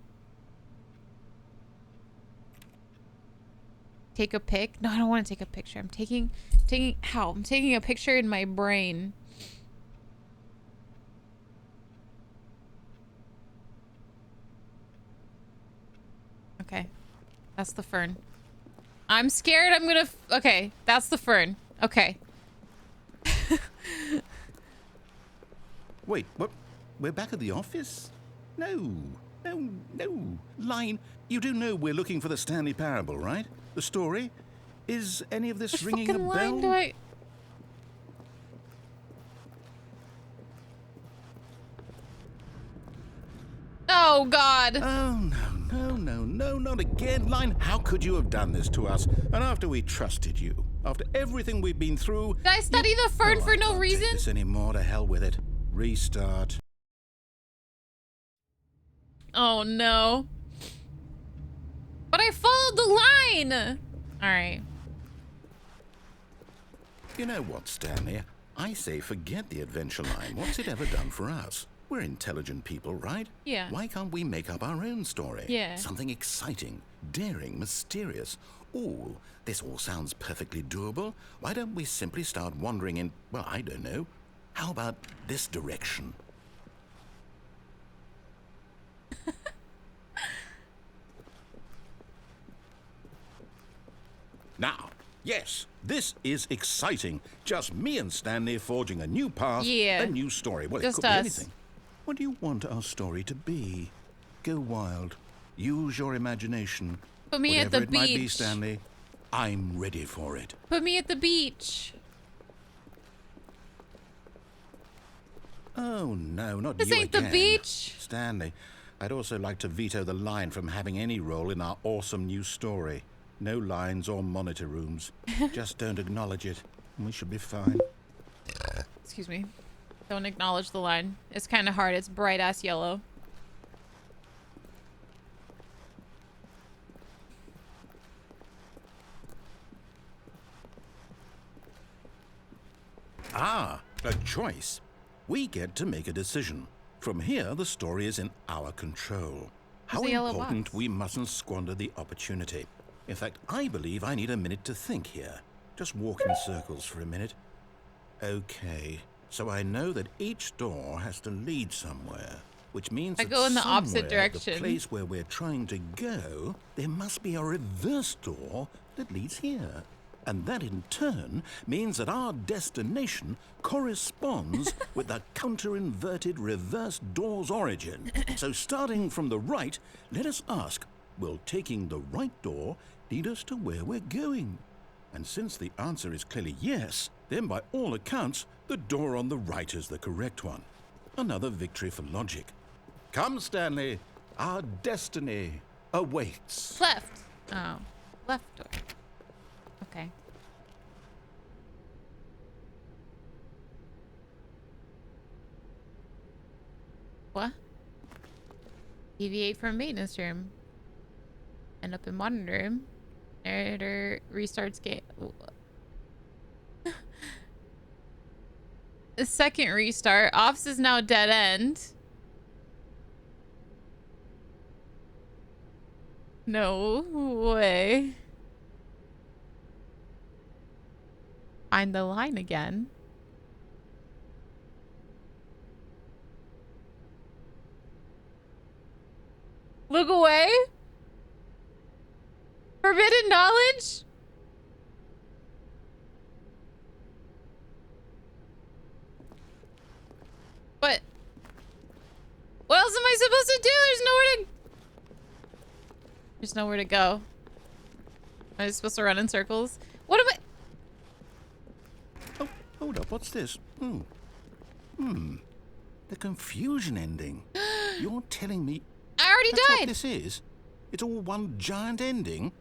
A: Take a pic? No, I don't want to take a picture. I'm taking a picture in my brain. Okay. That's the fern. I'm scared I'm gonna... Okay, that's the fern. Okay.
B: Wait, what? We're back at the office? No. Line, you do know we're looking for the Stanley Parable, right? The story? Is any of this
A: Which
B: ringing a
A: fucking
B: bell?
A: line do I... Oh, God.
B: Oh, no, not again, Line. How could you have done this to us? And after we trusted you, after everything we've been through...
A: Did I study the fern for no reason?
B: I can't take this anymore. To hell with it. Restart.
A: Oh, no. But I followed the line. All right.
B: You know what, Stanley? I say forget the adventure line. What's it ever done for us? We're intelligent people, right?
A: Yeah.
B: Why can't we make up our own story?
A: Yeah.
B: Something exciting, daring, mysterious. Ooh, this all sounds perfectly doable. Why don't we simply start wandering in, well, I don't know. How about this direction? Now, yes, this is exciting. Just me and Stanley forging a new path,
A: Yeah.
B: a new story. Well,
A: Just
B: it could
A: us.
B: be anything. What do you want our story to be? Go wild. Use your imagination.
A: Put me at
B: Whatever
A: the
B: it might be,
A: beach.
B: Stanley, I'm ready for it.
A: Put me at the beach.
B: Oh, no, not
A: This
B: you
A: ain't
B: again.
A: the beach.
B: Stanley, I'd also like to veto the line from having any role in our awesome new story. No lines or monitor rooms. Just don't acknowledge it, and we should be fine.
A: Excuse me. Don't acknowledge the line. It's kind of hard. It's bright ass yellow.
B: Ah, a choice. We get to make a decision. From here, the story is in our control. How
A: the yellow
B: important
A: box?
B: we mustn't squander the opportunity. In fact, I believe I need a minute to think here. Just walk in circles for a minute. Okay, so I know that each door has to lead somewhere, which means
A: I
B: that
A: go in the opposite
B: somewhere,
A: direction.
B: the place where we're trying to go, there must be a reverse door that leads here. And that in turn means that our destination corresponds with the counter-inverted reverse door's origin. So starting from the right, let us ask, will taking the right door lead us to where we're going? And since the answer is clearly yes, then by all accounts, the door on the right is the correct one. Another victory for logic. Come, Stanley, our destiny awaits.
A: Left. Oh. Left door. Okay. What? Deviate from maintenance room. End up in monitor room. Narrator restarts game. The second restart. Office is now dead end. No way. Find the line again. Look away? Forbidden knowledge? What? What else am I supposed to do? There's nowhere to go. Am I supposed to run in circles? What am I?
B: Oh, hold up, what's this? The confusion ending. You're telling me
A: I already
B: that's what
A: died.
B: this is? It's all one giant ending?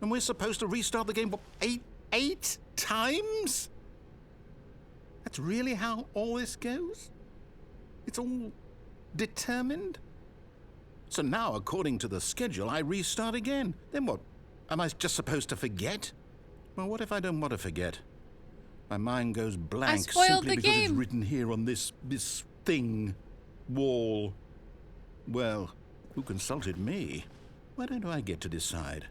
B: And we're supposed to restart the game, what, eight times? That's really how all this goes? It's all determined? So now, according to the schedule, I restart again. Then what? Am I just supposed to forget? Well, what if I don't want to forget? My mind goes blank
A: spoiled
B: simply
A: the
B: because it's
A: game.
B: written here on this thing, wall. Well, who consulted me? Why don't I get to decide?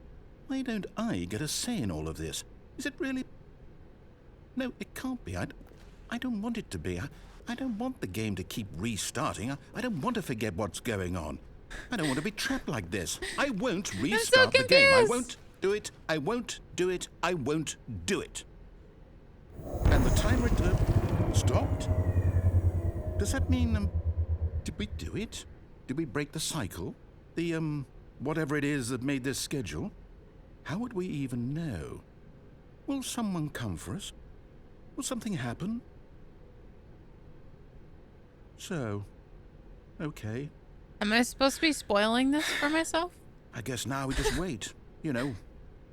B: Why don't I get a say in all of this? Is it really? No, it can't be. I don't want it to be. I don't want the game to keep restarting. I don't want to forget what's going on. I don't want to be trapped like this. I won't restart the game. I
A: confused.
B: won't do it. I won't do it. I won't do it. And the timer stopped? Does that mean, did we do it? Did we break the cycle? The, whatever it is that made this schedule? How would we even know? Will someone come for us? Will something happen? So, okay.
A: Am I supposed to be spoiling this for myself?
B: I guess now we just wait. You know,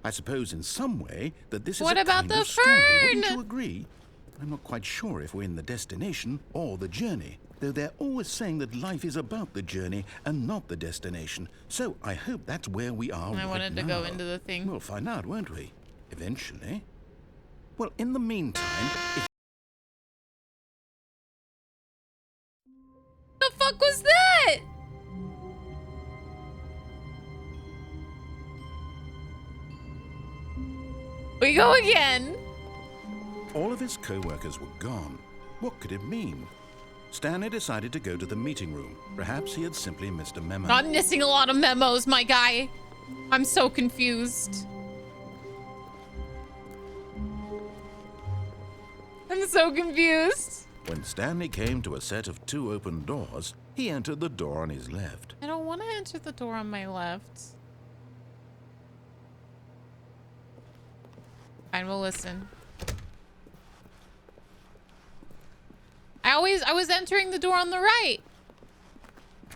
B: I suppose in some way that this is
A: What
B: a
A: about
B: kind
A: the
B: of story. Wouldn't
A: fern?
B: you agree? I'm not quite sure if we're in the destination or the journey, though they're always saying that life is about the journey and not the destination. So I hope that's where we are right now.
A: I wanted to go into the thing.
B: We'll find out, won't we? Eventually. Well, in the meantime, if
A: The fuck was that? We go again.
B: all of his co-workers were gone, what could it mean? Stanley decided to go to the meeting room. Perhaps he had simply missed a memo.
A: I'm missing a lot of memos, my guy. I'm so confused. I'm so confused.
B: When Stanley came to a set of 2 open doors, he entered the door on his left.
A: I don't want to enter the door on my left. Fine, we'll listen. I was entering the door on the right.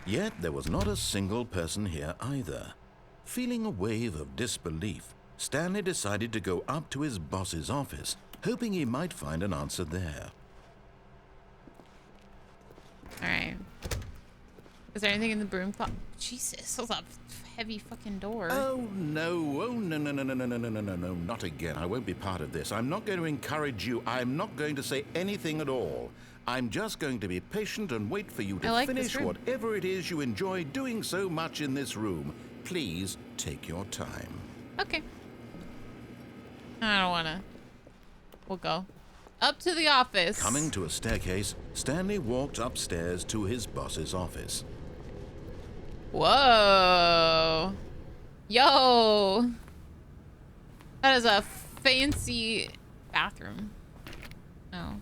B: Yet there was not a single person here either. Feeling a wave of disbelief, Stanley decided to go up to his boss's office, hoping he might find an answer there.
A: All right. Is there anything in the broom closet? Jesus, that's a heavy fucking door.
B: Oh no, no, not again. I won't be part of this. I'm not going to encourage you. I'm not going to say anything at all. I'm just going to be patient and wait for you to finish whatever it is you enjoy doing so much in this room. Please take your time.
A: Okay. I don't wanna. We'll go. Up to the office.
B: Coming to a staircase, Stanley walked upstairs to his boss's office.
A: Whoa. Yo. That is a fancy bathroom. Oh, okay.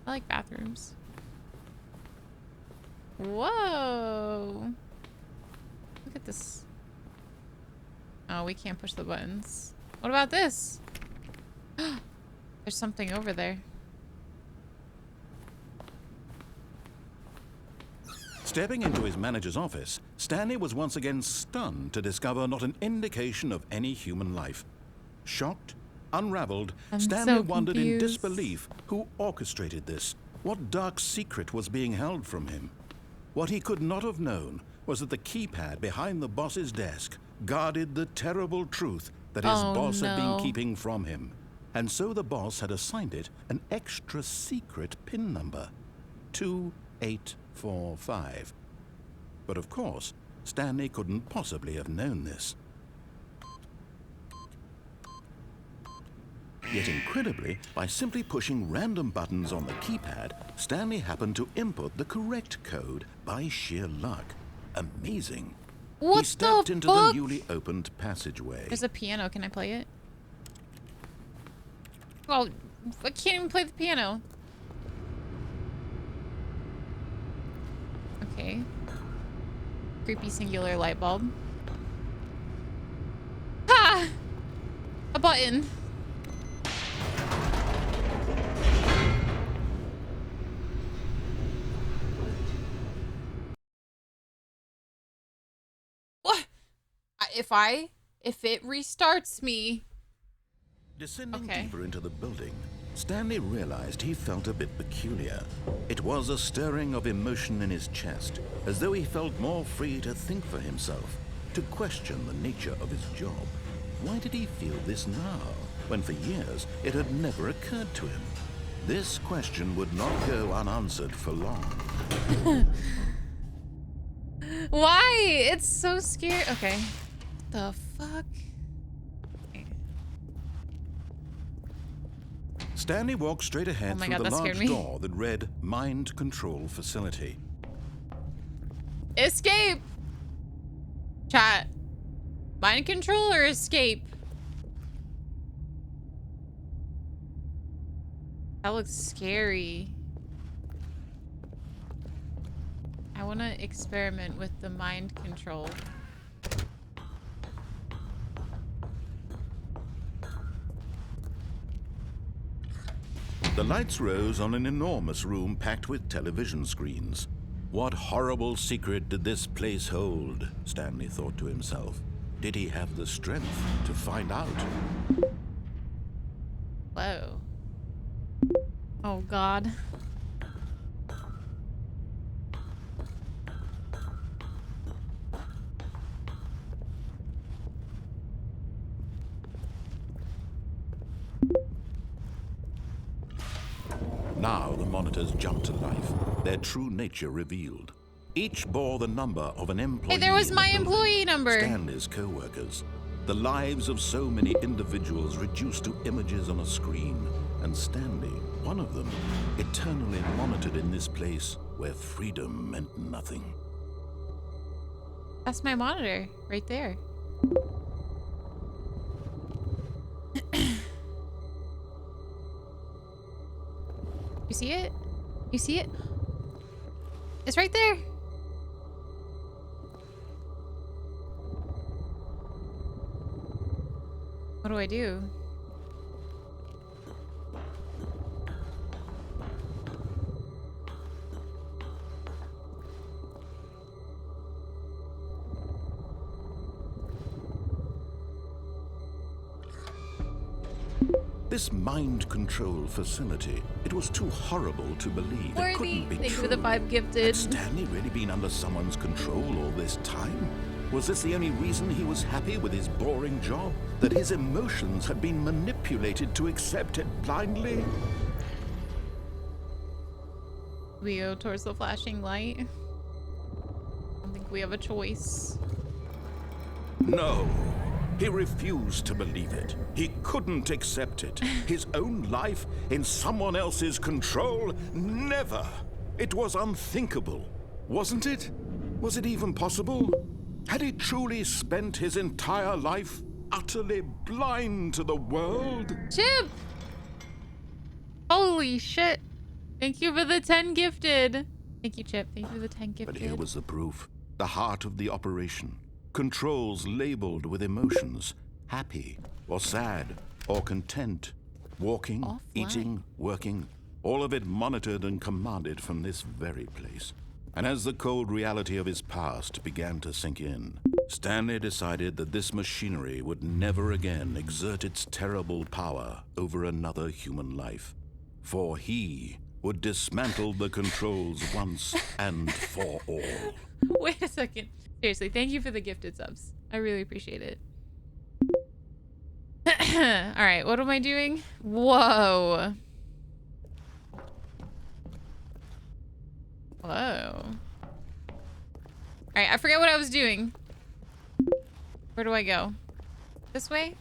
A: I like bathrooms. Whoa. Look at this. Oh, we can't push the buttons. What about this? There's something over there.
B: Stepping into his manager's office, Stanley was once again stunned to discover not an indication of any human life. Shocked, unraveled, Stanley wondered in disbelief who orchestrated this. What dark secret was being held from him? What he could not have known was that the keypad behind the boss's desk guarded the terrible truth that his boss had been keeping from him. And so the boss had assigned it an extra secret PIN number, 2845. But of course, Stanley couldn't possibly have known this. Yet incredibly, by simply pushing random buttons on the keypad, Stanley happened to input the correct code by sheer luck. Amazing.
A: What
B: he stepped
A: the
B: into
A: fuck?
B: the newly opened passageway.
A: There's a piano. Can I play it? Well, I can't even play the piano. Okay. Creepy singular light bulb. Ha! A button. What? If it restarts me.
B: Descending deeper into the building, Stanley realized he felt a bit peculiar. It was a stirring of emotion in his chest, as though he felt more free to think for himself, to question the nature of his job. Why did he feel this now, when for years it had never occurred to him? This question would not go unanswered for long.
A: Why? It's so scary. Okay. The fuck?
B: Stanley walked straight ahead through the large door that read Mind Control Facility.
A: Escape! Chat. Mind control or escape? That looks scary. I want to experiment with the mind control.
B: The lights rose on an enormous room packed with television screens. What horrible secret did this place hold? Stanley thought to himself. Did he have the strength to find out?
A: Whoa. Oh, God.
B: Now the monitors jumped to life, their true nature revealed. Each bore the number of an employee.
A: Hey, there was
B: in
A: my
B: the building,
A: employee number.
B: Stanley's co-workers. The lives of so many individuals reduced to images on a screen. And Stanley, one of them, eternally monitored in this place where freedom meant nothing.
A: That's my monitor right there. You see it? You see it? It's right there. What do I do?
B: This mind control facility, it was too horrible to believe. It
A: Worthy.
B: couldn't be
A: Thank you
B: true.
A: for the 5 gifted.
B: Had Stanley really been under someone's control all this time? Was this the only reason he was happy with his boring job? That his emotions had been manipulated to accept it blindly?
A: We go towards the flashing light. I don't think we have a choice.
B: No. He refused to believe it. He couldn't accept it. His own life in someone else's control? Never. It was unthinkable. Wasn't it? Was it even possible? Had he truly spent his entire life utterly blind to the world?
A: Chip! Holy shit. Thank you for the 10 gifted. Thank you, Chip. Thank you for the 10 gifted.
B: But here was the proof. The heart of the operation. Controls labeled with emotions. Happy, or sad, or content. Walking,
A: Offline.
B: eating, working. All of it monitored and commanded from this very place. And as the cold reality of his past began to sink in, Stanley decided that this machinery would never again exert its terrible power over another human life. For he would dismantle the controls once and for all.
A: Wait a second. Seriously, thank you for the gifted subs. I really appreciate it. All right, what am I doing? Whoa. Whoa. All right, I forget what I was doing. Where do I go? This way?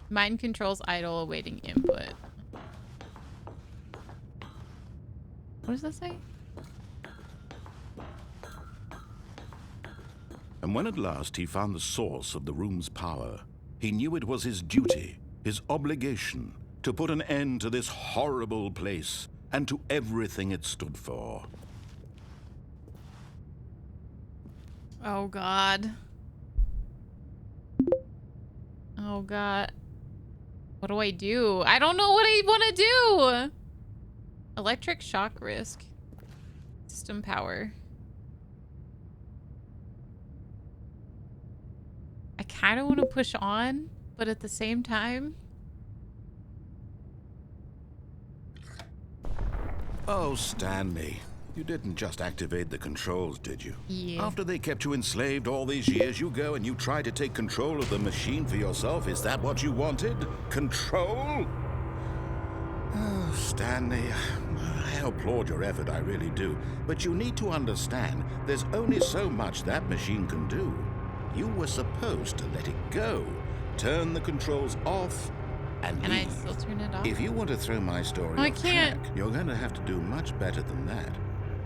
A: Mind controls idle awaiting input. What does that say?
B: And when at last he found the source of the room's power, he knew it was his duty, his obligation, to put an end to this horrible place and to everything it stood for.
A: Oh, God. Oh, God. What do I do? I don't know what I want to do. Electric shock risk. System power. I kind of want to push on, but at the same time...
B: Oh, Stanley, you didn't just activate the controls, did you?
A: Yeah.
B: After they kept you enslaved all these years, you go and you try to take control of the machine for yourself. Is that what you wanted? Control? Oh, Stanley, I applaud your effort, I really do. But you need to understand, there's only so much that machine can do. You were supposed to let it go, turn the controls off, and
A: Can I
B: leave.
A: still turn it off?
B: If you want to throw my story
A: I
B: off
A: can't.
B: track, you're going to have to do much better than that.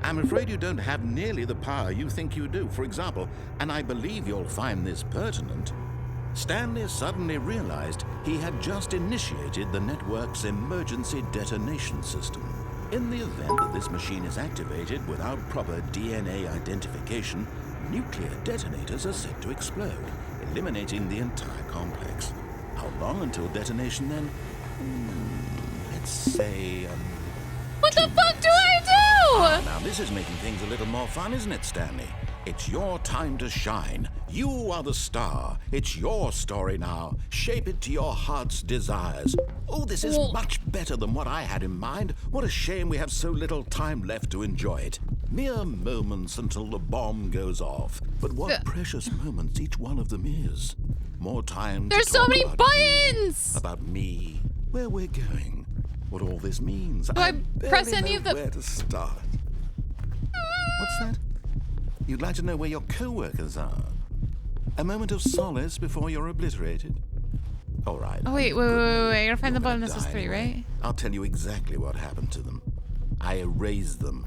B: I'm afraid you don't have nearly the power you think you do. For example, and I believe you'll find this pertinent, Stanley suddenly realized he had just initiated the network's emergency detonation system. In the event that this machine is activated without proper DNA identification, nuclear detonators are set to explode, eliminating the entire complex. How long until detonation then? Let's say,
A: What the fuck do I do?
B: Now this is making things a little more fun, isn't it, Stanley? It's your time to shine. You are the star. It's your story now. Shape it to your heart's desires. Oh, this is much better than what I had in mind. What a shame we have so little time left to enjoy it. Mere moments until the bomb goes off. But what precious moments each one of them is. More time
A: There's
B: to
A: so
B: talk
A: many
B: about
A: buttons!
B: you, about me, where we're going, what all this means.
A: Do I press
B: barely
A: any
B: know
A: of the...
B: where to start. What's that? You'd like to know where your co-workers are? A moment of solace before you're obliterated? All right.
A: Oh, wait. I gotta find the button that says 3, right?
B: I'll tell you exactly what happened to them. I erased them.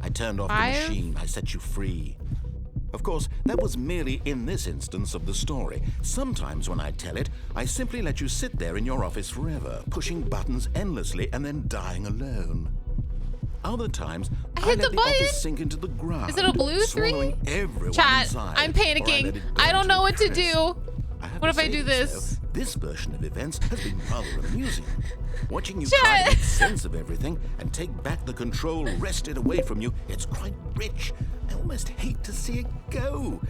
B: I turned off
A: 5?
B: the machine. I set you free. Of course, that was merely in this instance of the story. Sometimes when I tell it, I simply let you sit there in your office forever, pushing buttons endlessly and then dying alone. Other times, I
A: hit
B: let
A: the
B: the
A: button.
B: office sink into the ground.
A: Is it a blue 3?
B: swallowing everyone
A: Chat,
B: inside,
A: I'm
B: or I let
A: panicking.
B: it
A: I
B: burn
A: don't know what to
B: crisp.
A: do.
B: have
A: What
B: to
A: if I
B: say
A: do this?
B: So, this version of events has been rather amusing. Watching you
A: Chat.
B: try to make sense of everything and take back the control wrested away from you, it's quite rich. I almost hate to see it go.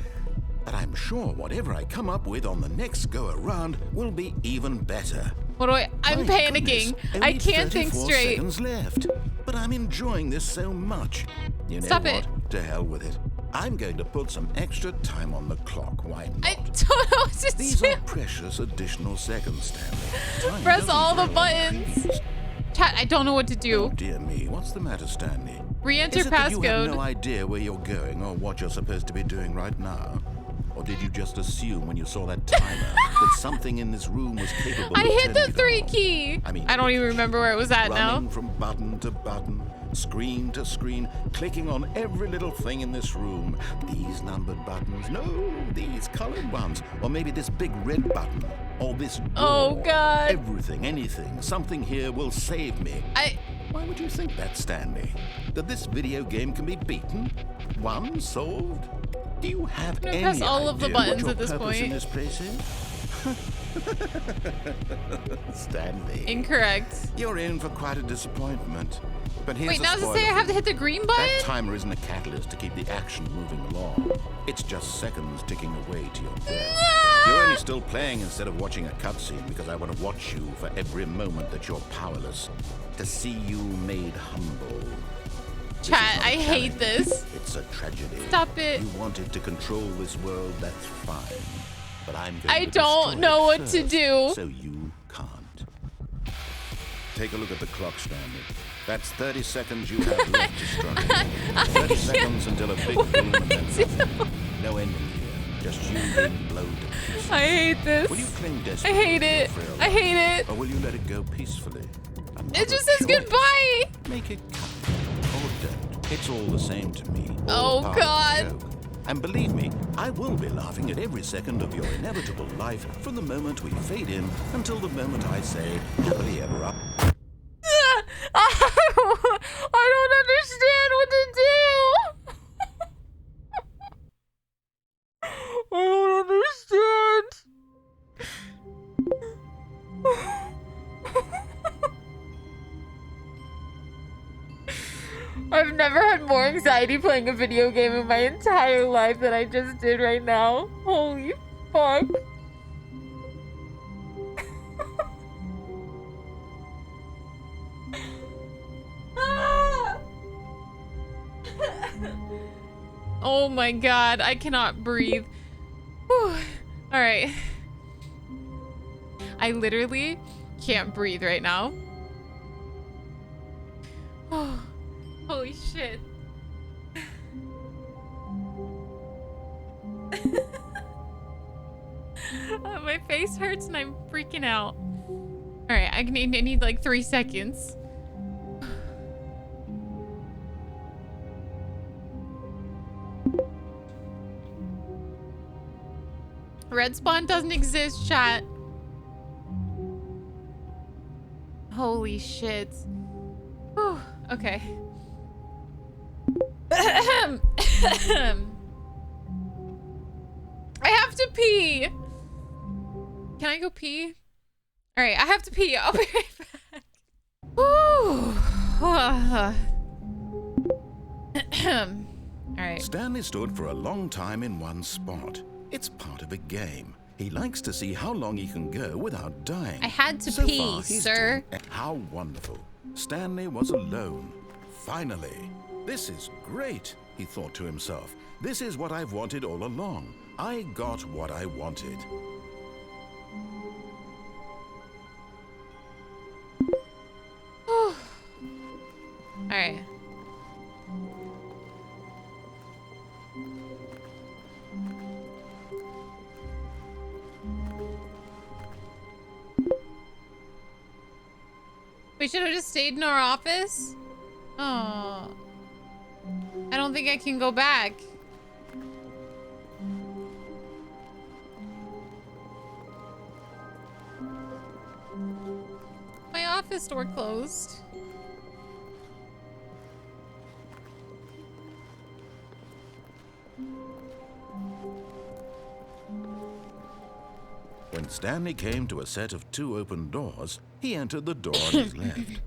B: But I'm sure whatever I come up with on the next go-around will be even better.
A: What do I'm
B: My
A: panicking.
B: goodness,
A: I
B: only
A: can't think
B: 34
A: straight.
B: seconds left, but I'm enjoying this so much. You know
A: Stop
B: what?
A: it.
B: To hell with it. I'm going to put some extra time on the clock. Why not?
A: I don't know what to
B: These
A: do.
B: are precious additional seconds, Stanley. Time
A: Press
B: doesn't
A: all the
B: grow on
A: buttons.
B: trees.
A: Chat, I don't know what to do.
B: Oh dear me, what's the matter, Stanley?
A: Re-enter
B: Is it that you have
A: passcode.
B: no idea where you're going or what you're supposed to be doing right now? Or did you just assume when you saw that timer that something in this room was capable
A: I
B: of
A: hit
B: turning
A: the
B: it
A: 3
B: on?
A: key.
B: I mean,
A: I don't even remember where it was at
B: running
A: now.
B: from button to button, screen to screen, clicking on every little thing in this room. These numbered buttons, no, these colored ones, or maybe this big red button, or this door.
A: Oh, God.
B: Everything, anything, something here will save me. Why would you think that, Stanley? That this video game can be beaten? Won? Solved? Do you have
A: I'm gonna
B: any
A: press all of the
B: idea what
A: buttons
B: your
A: at this
B: purpose in
A: point.
B: this place is? Stanley.
A: Incorrect.
B: You're in for quite a disappointment. But here's
A: Wait,
B: a
A: now does it
B: spoiler
A: say I
B: for
A: have to
B: you.
A: hit the green
B: That
A: button?
B: timer isn't a catalyst to keep the action moving along. It's just seconds ticking away to your death. You're only still playing instead of watching a cutscene because I want to watch you for every moment that you're powerless. To see you made humble. This is
A: Chat,
B: not a
A: I hate
B: challenge.
A: this.
B: It's a tragedy.
A: Stop it.
B: You wanted to control this world, that's fine. But I'm going
A: I
B: to
A: don't
B: destroy
A: know
B: it
A: what to
B: first,
A: do.
B: So you can't. Take a look at the clock, Stanley. That's 30 seconds you have left to struggle. 30 seconds until a big boom and then nothing. No ending here. Just you being blown to pieces.
A: I hate this.
B: Will you cling
A: I
B: desperately
A: hate
B: to your
A: it.
B: frail
A: I hate
B: life,
A: it.
B: Or will you let it go peacefully?
A: It just says goodbye.
B: Make it count. Or don't. It's all the same to me.
A: Oh,
B: All part of the
A: God.
B: joke. And believe me, I will be laughing at every second of your inevitable life from the moment we fade in until the moment I say, happily ever up.
A: I don't understand what to do. I don't understand. I've never had more anxiety playing a video game in my entire life than I just did right now. Holy fuck. Oh my god, I cannot breathe. Whew. All right. I literally can't breathe right now. Oh, holy shit. My face hurts and I'm freaking out. All right, I need like 3 seconds. Red spawn doesn't exist, chat. Holy shit. Whew, okay. I have to pee. Can I go pee? All right, I have to pee. I'll be right back. Woo. All right.
B: Stanley stood for a long time in one spot. It's part of a game. He likes to see how long he can go without dying.
A: I had to
B: So
A: pee,
B: far, he's
A: sir.
B: doing- How wonderful. Stanley was alone. Finally. This is great, he thought to himself. This is what I've wanted all along. I got what I wanted.
A: All right. We should have just stayed in our office. Oh, I don't think I can go back. My office door closed.
B: When Stanley came to a set of 2 open doors, he entered the door on his left.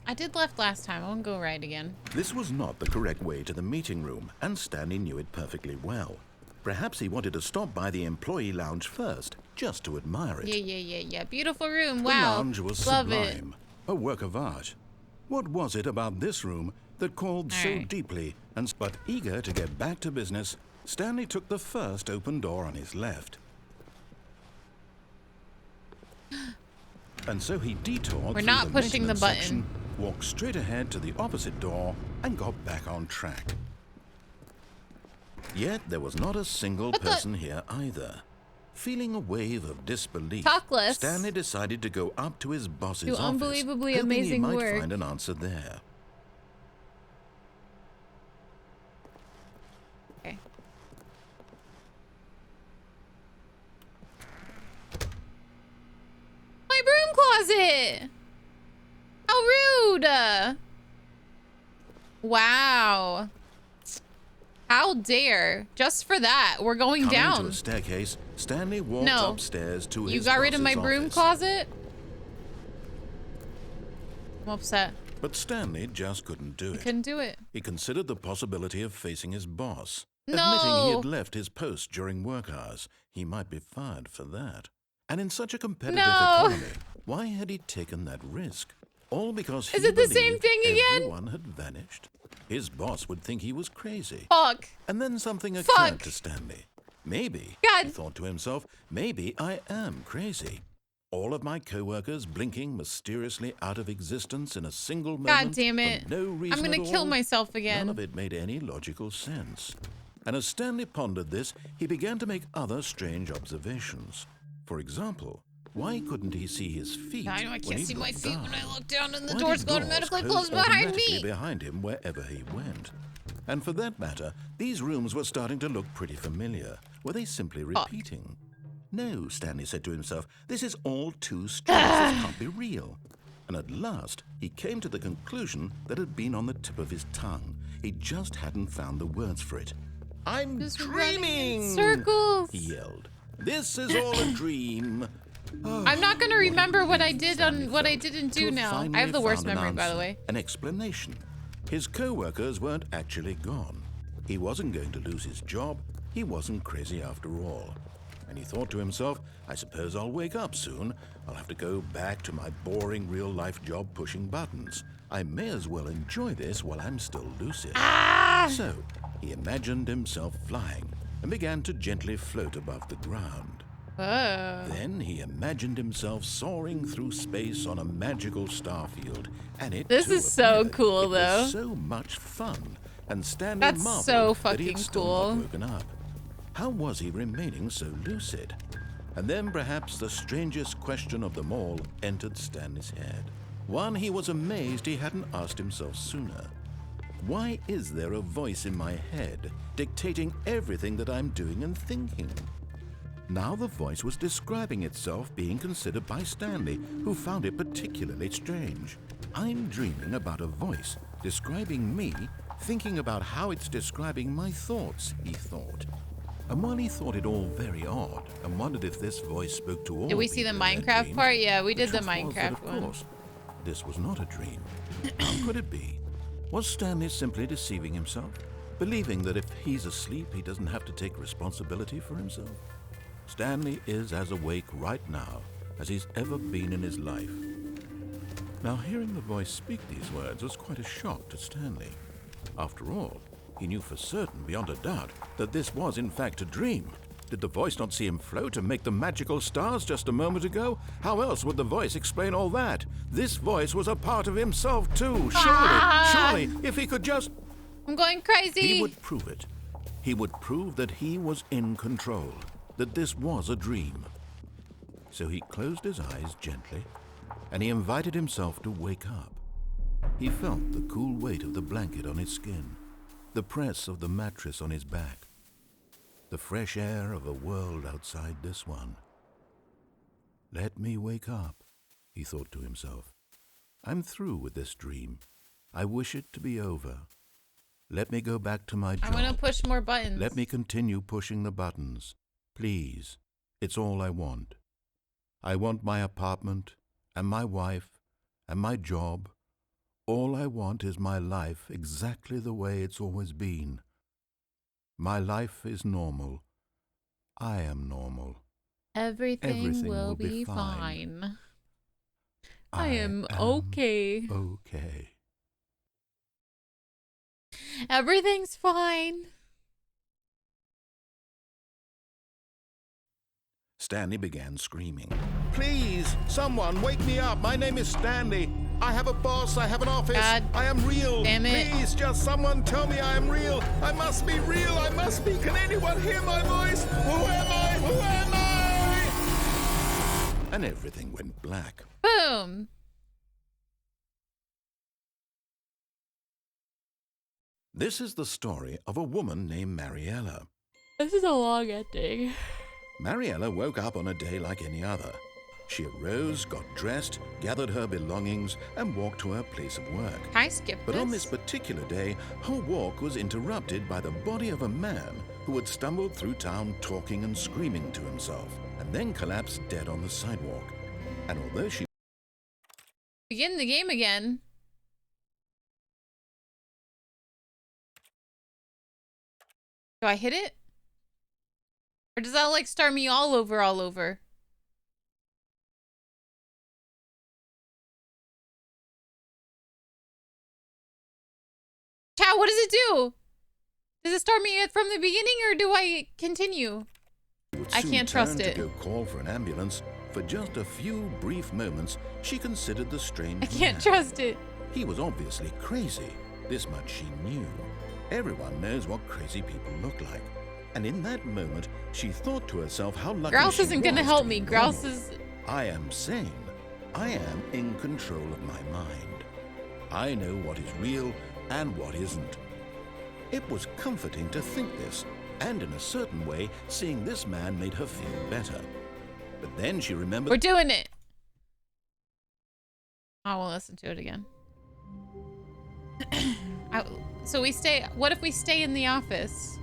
A: I did left last time. I won't go right again.
B: This was not the correct way to the meeting room, and Stanley knew it perfectly well. Perhaps he wanted to stop by the employee lounge first, just to admire it.
A: Yeah. Beautiful room.
B: The
A: Wow.
B: lounge was
A: Love
B: sublime, a work of art. What was it about this room that called so
A: Alright.
B: deeply? But eager to get back to business, Stanley took the first open door on his left. And so he detoured
A: We're
B: through
A: not
B: the
A: pushing the
B: maintenance
A: button.
B: section, walked straight ahead to the opposite door, and got back on track. Yet there was not a single
A: What the-
B: person here either. Feeling a wave of disbelief,
A: Talk less.
B: Stanley decided to go up to his boss's
A: Do
B: office,
A: unbelievably
B: hoping he
A: amazing
B: might
A: work.
B: find an answer there.
A: Okay. My broom closet. How rude. Wow. How dare. Just for that, we're going
B: Coming to
A: down.
B: a staircase, Stanley walked
A: No.
B: upstairs to
A: You
B: his
A: got rid of my
B: boss's
A: broom
B: office.
A: closet? I'm upset.
B: But Stanley just couldn't do it.
A: Couldn't do it.
B: He considered the possibility of facing his boss.
A: No.
B: Admitting he had left his post during work hours, he might be fired for that. And in such a competitive
A: No.
B: economy, why had he taken that risk? All because he
A: Is it the same
B: believed
A: thing again?
B: everyone had vanished. His boss would think he was crazy.
A: Fuck.
B: And then something
A: Fuck.
B: occurred to Stanley. Maybe,
A: God.
B: he thought to himself, maybe I am crazy. All of my co-workers blinking mysteriously out of existence in a single moment.
A: God damn it.
B: For no reason
A: I'm gonna
B: at
A: kill
B: all.
A: myself
B: None
A: again.
B: of it made any logical sense. And as Stanley pondered this, he began to make other strange observations. For example, why couldn't he see his feet?
A: I know I
B: when
A: can't
B: he
A: see my
B: looked
A: feet when I
B: down?
A: look down and the
B: Why
A: doors
B: did
A: go
B: doors
A: automatically
B: close
A: close behind
B: automatically
A: me.
B: behind him wherever he went? And for that matter, these rooms were starting to look pretty familiar. Were they simply repeating? No, Stanley said to himself, this is all too strange. This can't be real. And at last, he came to the conclusion that had been on the tip of his tongue. He just hadn't found the words for it. I'm
A: Just running in
B: dreaming!
A: circles.
B: He yelled. This is all a dream.
A: I'm not gonna remember what I did
B: Stanley
A: on what I
B: felt
A: didn't
B: to
A: do
B: have
A: now. I
B: finally
A: have the worst
B: found an
A: memory, by the
B: answer,
A: way.
B: An explanation. His co-workers weren't actually gone. He wasn't going to lose his job. He wasn't crazy after all. And he thought to himself, I suppose I'll wake up soon. I'll have to go back to my boring real-life job pushing buttons. I may as well enjoy this while I'm still lucid. So he imagined himself flying and began to gently float above the ground.
A: Oh.
B: Then he imagined himself soaring through space on a magical starfield, and it
A: This
B: too
A: is so
B: appeared.
A: cool,
B: It
A: though.
B: was so much fun, and Stanley
A: That's
B: marveled
A: so
B: that he
A: fucking
B: had still
A: cool.
B: not woken up. How was he remaining so lucid? And then perhaps the strangest question of them all entered Stanley's head. One he was amazed he hadn't asked himself sooner. Why is there a voice in my head dictating everything that I'm doing and thinking? Now the voice was describing itself being considered by Stanley, who found it particularly strange. I'm dreaming about a voice describing me, thinking about how it's describing my thoughts, he thought. And while he thought it all very odd and wondered if this voice spoke to all
A: Did we see the
B: people in their
A: Minecraft
B: dreams,
A: part? Yeah, we did the
B: truth was that,
A: Minecraft
B: of
A: one.
B: course, this was not a dream. How could it be? Was Stanley simply deceiving himself, believing that if he's asleep, he doesn't have to take responsibility for himself? Stanley is as awake right now as he's ever been in his life. Now, hearing the voice speak these words was quite a shock to Stanley. After all, he knew for certain, beyond a doubt, that this was in fact a dream. Did the voice not see him float and make the magical stars just a moment ago? How else would the voice explain all that? This voice was a part of himself too. Surely, if he could just...
A: I'm going crazy.
B: He would prove it. He would prove that he was in control, that this was a dream. So he closed his eyes gently, and he invited himself to wake up. He felt the cool weight of the blanket on his skin, the press of the mattress on his back, the fresh air of a world outside this one. Let me wake up, he thought to himself. I'm through with this dream. I wish it to be over. Let me go back to my job.
A: I want to push more buttons.
B: Let me continue pushing the buttons. Please, it's all I want. I want my apartment, and my wife, and my job. All I want is my life exactly the way it's always been. My life is normal. I am normal.
A: Everything will be fine. I am okay.
B: Okay.
A: Everything's fine.
B: Stanley began screaming. Please, someone, wake me up. My name is Stanley. I have a boss. I have an office.
A: God,
B: I am real.
A: damn it.
B: Please, just someone tell me I am real. I must be real. I must be. Can anyone hear my voice? Who am I? Who am I? And everything went black.
A: Boom.
B: This is the story of a woman named Mariella.
A: This is a long ending.
B: Mariella woke up on a day like any other. She arose, got dressed, gathered her belongings, and walked to her place of work.
A: I skipped
B: But
A: this.
B: on this particular day, her walk was interrupted by the body of a man who had stumbled through town talking and screaming to himself, and then collapsed dead on the sidewalk. And although she...
A: Begin the game again. Do I hit it? Or does that like start me all over? Chat, what does it do? Does it start me from the beginning or do I continue? I can't trust it.
B: To go call for an ambulance. For just a few brief moments, she considered the strange
A: I can't
B: man.
A: trust it.
B: He was obviously crazy. This much she knew. Everyone knows what crazy people look like. And in that moment, she thought to herself how lucky
A: Grouse
B: she
A: isn't gonna
B: was
A: help
B: to
A: me.
B: be
A: Grouse
B: normal.
A: is...
B: I am sane. I am in control of my mind. I know what is real and what isn't. It was comforting to think this, and in a certain way, seeing this man made her feel better. But then she remembered...
A: We're doing it. I will listen to it again. So we stay... What if we stay in the office?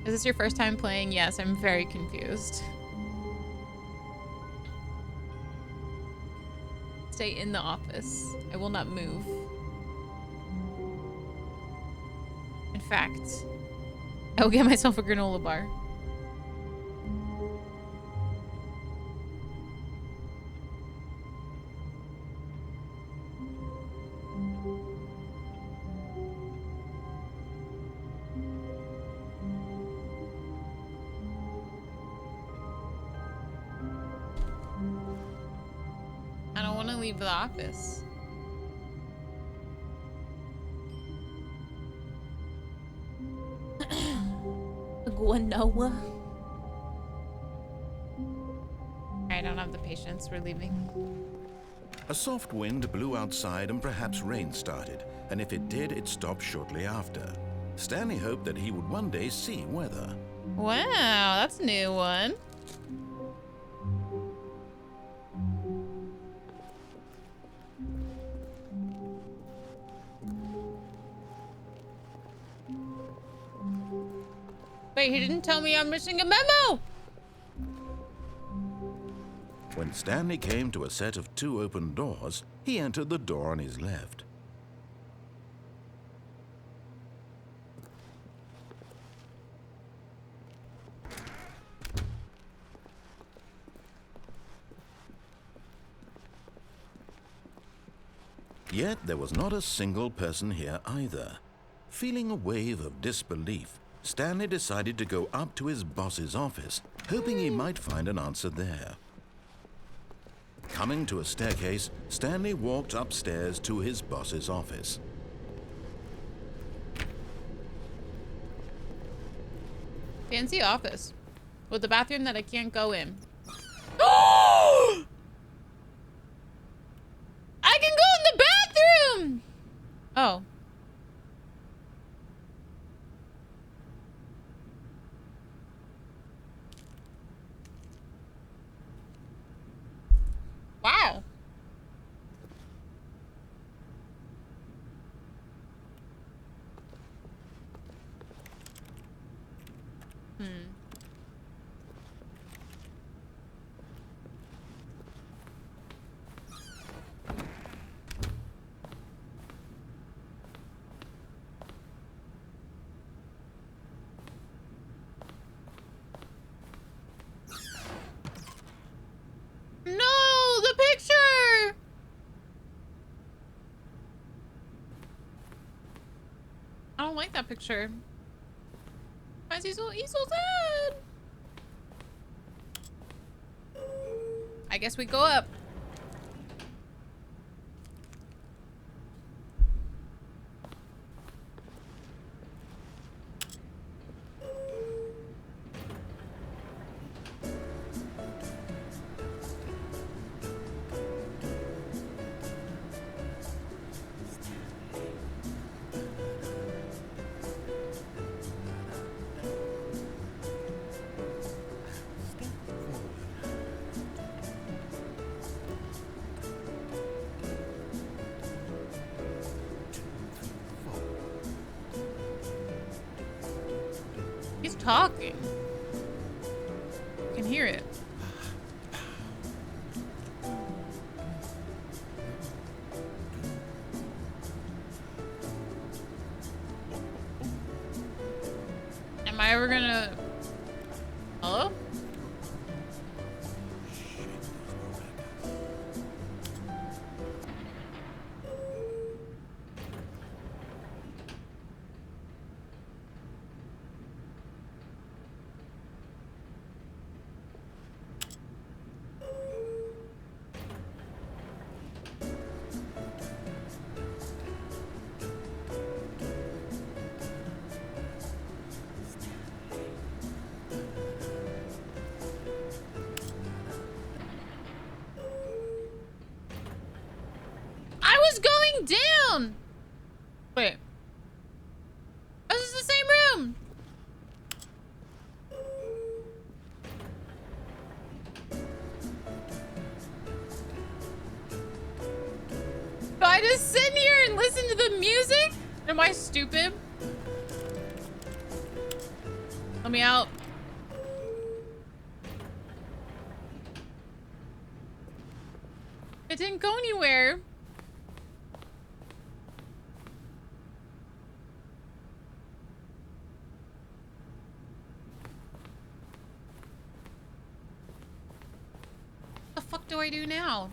A: Is this your first time playing? Yes, I'm very confused. Stay in the office. I will not move. In fact, I will get myself a granola bar. I don't want to leave the office. Guanoa. I don't have the patience. We're leaving.
B: A soft wind blew outside and perhaps rain started, and if it did, it stopped shortly after. Stanley hoped that he would one day see weather.
A: Wow, that's a new one. Wait, he didn't tell me I'm missing a memo!
B: When Stanley came to a set of 2 open doors, he entered the door on his left. Yet there was not a single person here either. Feeling a wave of disbelief, Stanley decided to go up to his boss's office, hoping he might find an answer there. Coming to a staircase, Stanley walked upstairs to his boss's office.
A: Fancy office. With a bathroom that I can't go in. I can go in the bathroom! Oh. Wow. No, the picture! I don't like that picture. Why is he's so sad? I guess we go up. He's talking. I can hear it. Am I ever gonna... Hello? I was going down! Wait. This is the same room! Do I just sit here and listen to the music? Am I stupid? Let me out. It didn't go anywhere. What the fuck do I do now?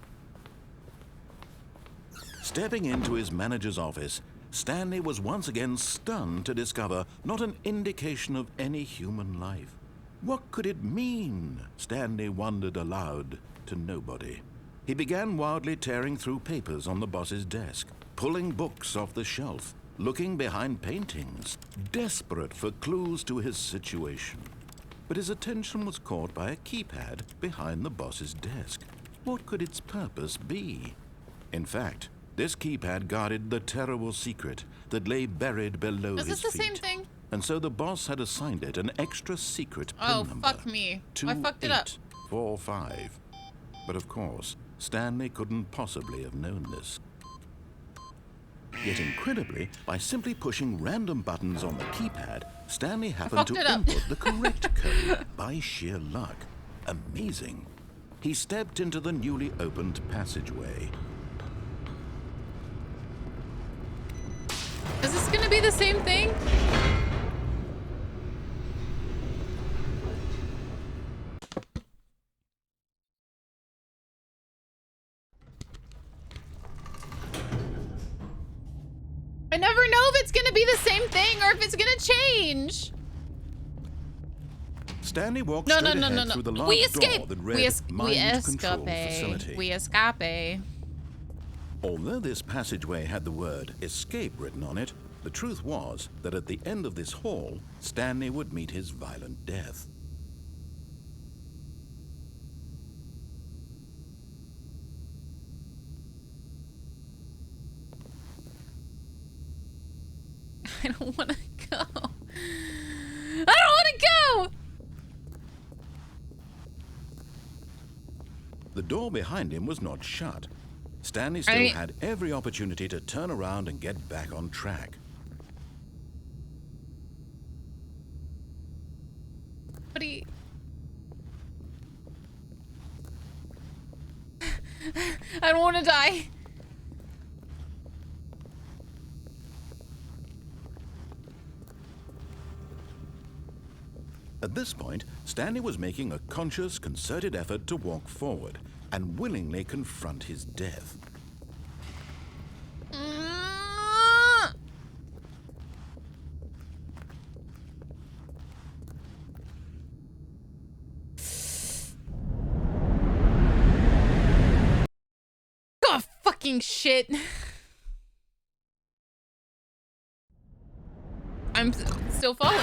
B: Stepping into his manager's office, Stanley was once again stunned to discover not an indication of any human life. What could it mean? Stanley wondered aloud to nobody. He began wildly tearing through papers on the boss's desk, pulling books off the shelf, looking behind paintings, desperate for clues to his situation. But his attention was caught by a keypad behind the boss's desk. What could its purpose be? In fact, this keypad guarded the terrible secret that lay buried below his feet.
A: Is this the same thing?
B: And so the boss had assigned it an extra secret pin number.
A: Oh, fuck me. I fucked it up.
B: 2845. But of course, Stanley couldn't possibly have known this. Yet incredibly, by simply pushing random buttons on the keypad, Stanley happened to
A: fucked it up.
B: input the correct code by sheer luck. Amazing. He stepped into the newly opened passageway.
A: Is this gonna be the same thing? I never know if it's gonna be the same thing or if it's gonna change.
B: Stanley walked
A: No,
B: straight
A: no, no,
B: ahead
A: no, no.
B: through the
A: We
B: large
A: escape.
B: door that
A: We
B: read
A: escape.
B: Mind Control Facility.
A: We escape.
B: Although this passageway had the word escape written on it, the truth was that at the end of this hall, Stanley would meet his violent death.
A: I don't want to go. I don't want to go.
B: The door behind him was not shut. Stanley still had every opportunity to turn around and get back on track.
A: What do you... I don't want to die.
B: At this point, Stanley was making a conscious, concerted effort to walk forward and willingly confront his death.
A: Oh, fucking shit. I'm still falling.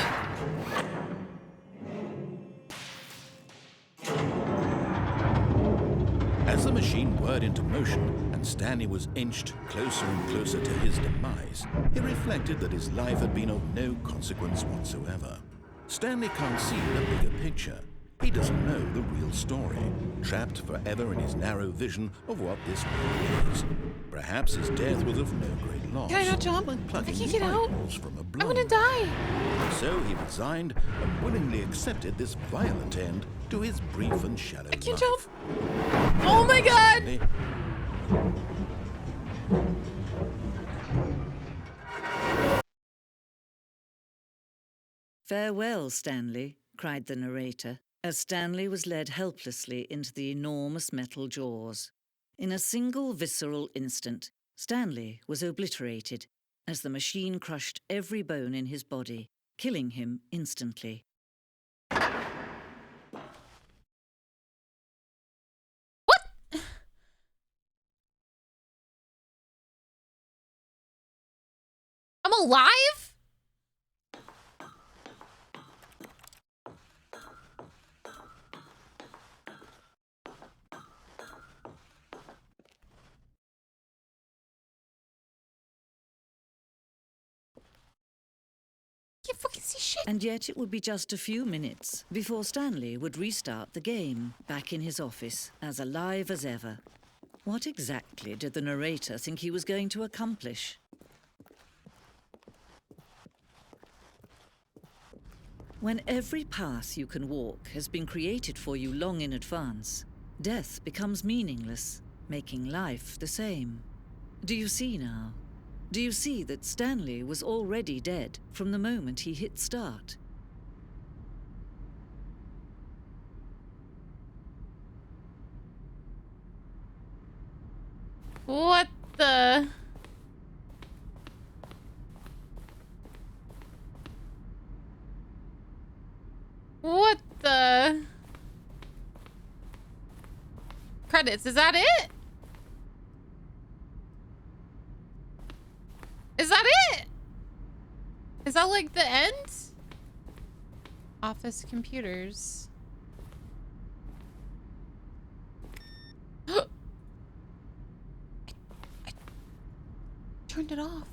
B: As the machine whirred into motion and Stanley was inched closer and closer to his demise, he reflected that his life had been of no consequence whatsoever. Stanley can't see the bigger picture. He doesn't know the real story, trapped forever in his narrow vision of what this world is. Perhaps his death was of no great loss.
A: Can I not jump?
B: Like
A: I
B: plucking
A: can't
B: the
A: get out.
B: eyeballs from a
A: I'm
B: blow.
A: gonna die.
B: So he resigned and willingly accepted this violent end to his brief and shallow life.
A: I can't jump. Oh my god!
B: Stanley,
C: "Farewell, Stanley," cried the narrator, as Stanley was led helplessly into the enormous metal jaws. In a single visceral instant, Stanley was obliterated as the machine crushed every bone in his body, killing him instantly.
A: What? I'm alive? Can't fucking see shit.
C: And yet it would be just a few minutes before Stanley would restart the game, back in his office, as alive as ever. What exactly did the narrator think he was going to accomplish? When every path you can walk has been created for you long in advance, death becomes meaningless, making life the same. Do you see now? Do you see that Stanley was already dead from the moment he hit start?
A: What the... What the... Credits, is that it? Is that it? Is that like the end? Office computers. I turned it off.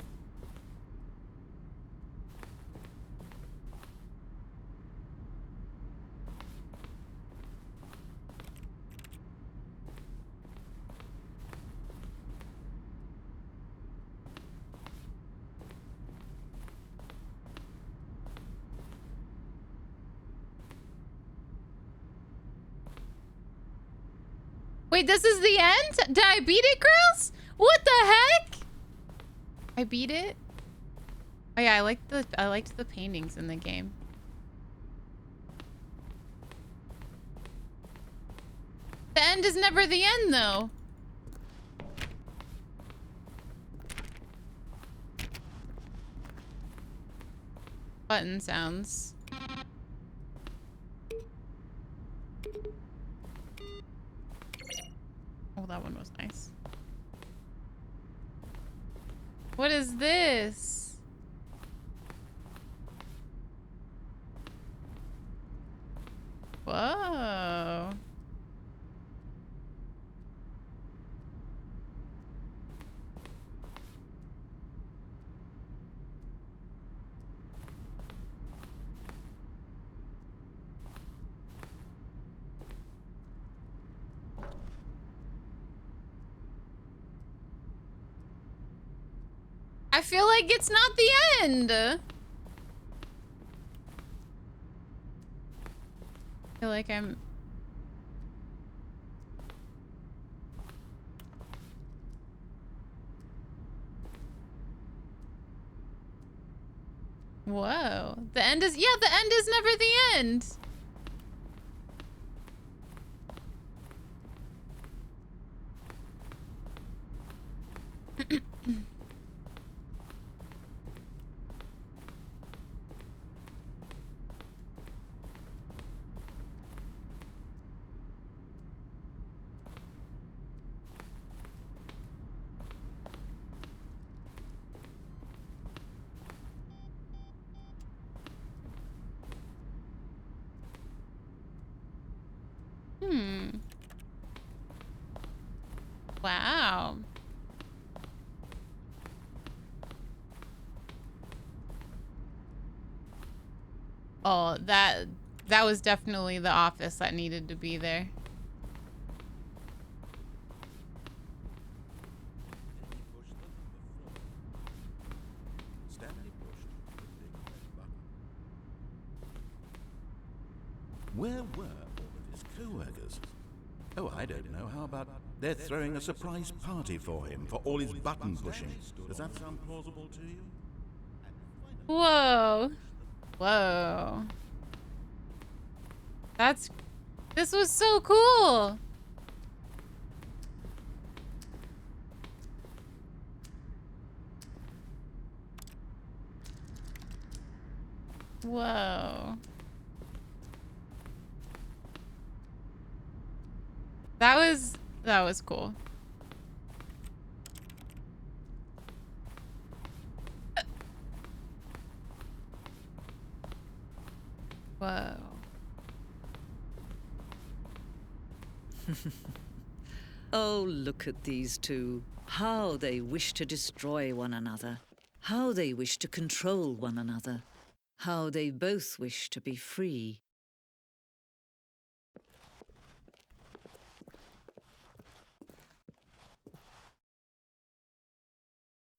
A: Wait, this is the end? Did I beat it, girls? What the heck? I beat it? Oh yeah, I liked the paintings in the game. The end is never the end, though. Button sounds. Oh, that one was nice. What is this? Whoa. I feel like it's not the end. I feel like I'm... Whoa. The end is... Yeah, the end is never the end. Wow. Oh, that was definitely the office that needed to be there.
B: Where were all of his co-workers? Oh, I don't know. How about they're throwing a surprise party for him for all his button pushing? Does that sound plausible to you?
A: Whoa. Whoa. This was so cool. Whoa. That was cool. Whoa.
C: Oh, look at these two. How they wish to destroy one another. How they wish to control one another. How they both wish to be free.